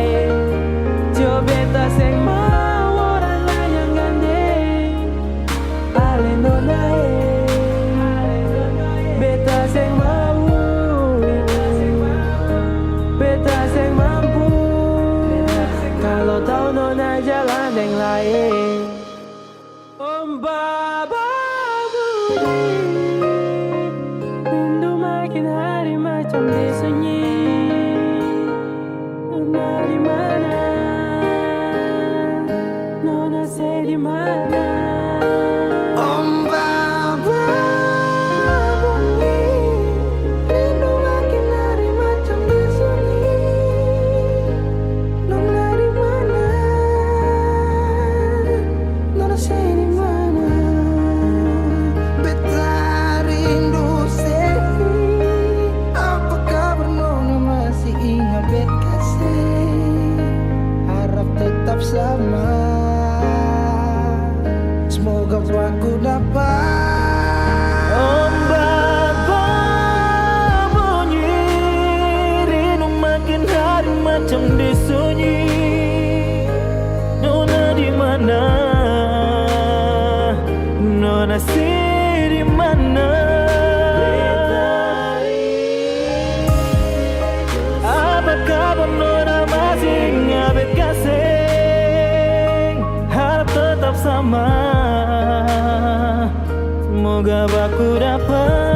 coba beta seng mau orang lain yang gandeng ale nona beta seng mau, beta seng mampu kalau tahu nona jalan yang lain. Baba bunyi, rindu makin hari macam disunyi. Nona di mana? Nona saya di mana? Ombak bunyi, rindu makin hari macam disunyi. Nona di mana? Nona saya di mana? Beta rindu sepi. Apa kabar nona masih ingat bet kasih? Harap tetap sama. Semoga aku dapat. Ombak bunyi, rindu makin hari macam disunyi. Nona di mana? Nona si di mana? Apa kabar nona masih ingat bet kasih? Harap tetap sama. Semoga aku dapat.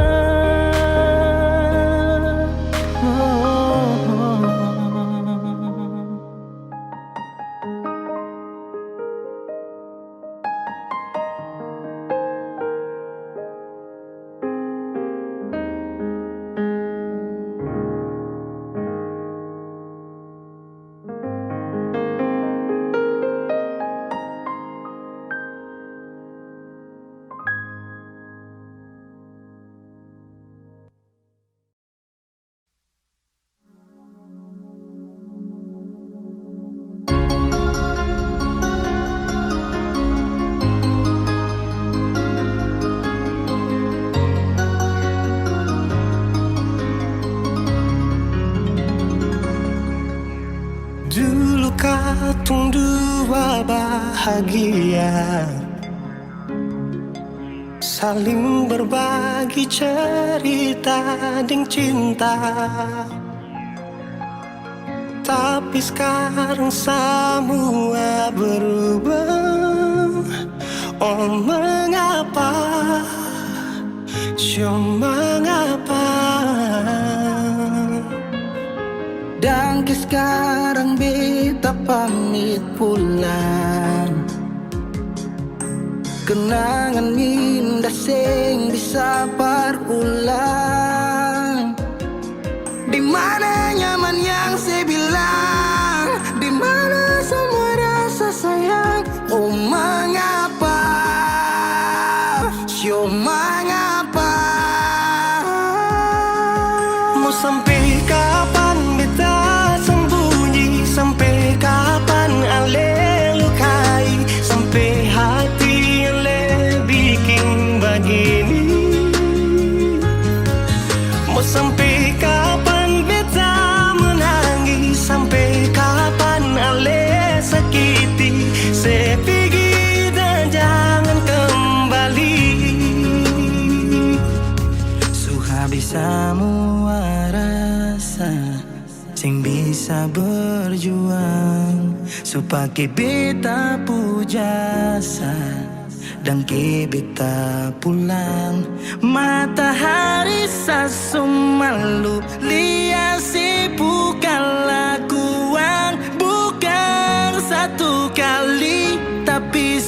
katung dua bahagia, saling berbagi cerita ding cinta. Tapi sekarang semua berubah. Oh mengapa, mengapa? Dan sekarang beta pamit pulang. Kenangan indah sing bisa berulang. Di mana nyaman yang saya bilang, di mana semua rasa sayang. Oh mengapa, mengapa? Mau sampai kapan beta sembunyi, sampai kapan ale lukai, sampai hati ale bikin begini. Mau sampai kapan beta menangis, sampai kapan ale sakiti, saya pergi dan jangan kembali. Habis semua rasa sing bisa berjuang, supaya beta pujasa dan ke beta pulang. Matahari sasumalu liasi bukan lakuan, bukan satu kali tapi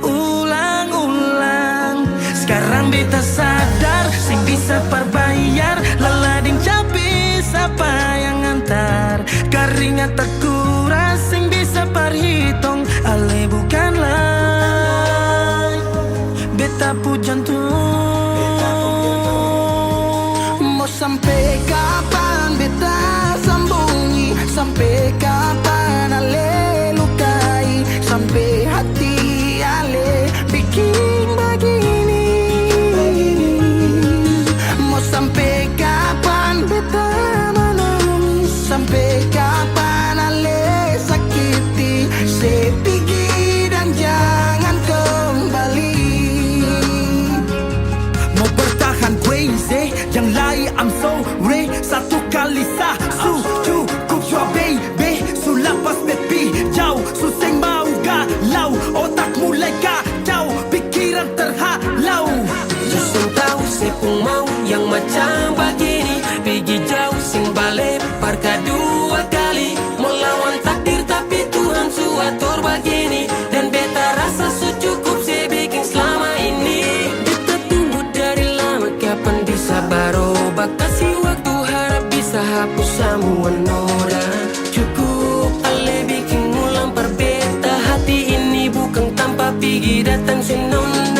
ulang-ulang. Sekarang beta sadar sing bisa perbayar, lalading capi siapa yang antar. Keringat terkuras sing bisa perhitung, ale bukanlah beta pu jantung. Mau sampai kapan beta sembunyi, sampai kapan ale lukai, sampai hati ale bikin begini. Sampai kapan beta menangis, sampai kapan ale sakiti, saya pergi dan jangan kembali. Mau bertahan crazy, yang lain I'm sorry. Satu kali su cukup jua baby, su lapas baby jauh, su seng mau galau, otak mulai kacau, pikiran terhalau. Justru tahu saya pun mau yang macam begini, pergi jauh sing balik parka dua kali, melawan takdir tapi Tuhan suatur begini. Dan beta rasa cukup saya bikin selama ini. Beta tunggu dari lama kapan bisa berubah, kasih waktu harap bisa hapus semua noda. Cukup ale bikin ulang perbeta, hati ini bukan tanpa pergi datang senona.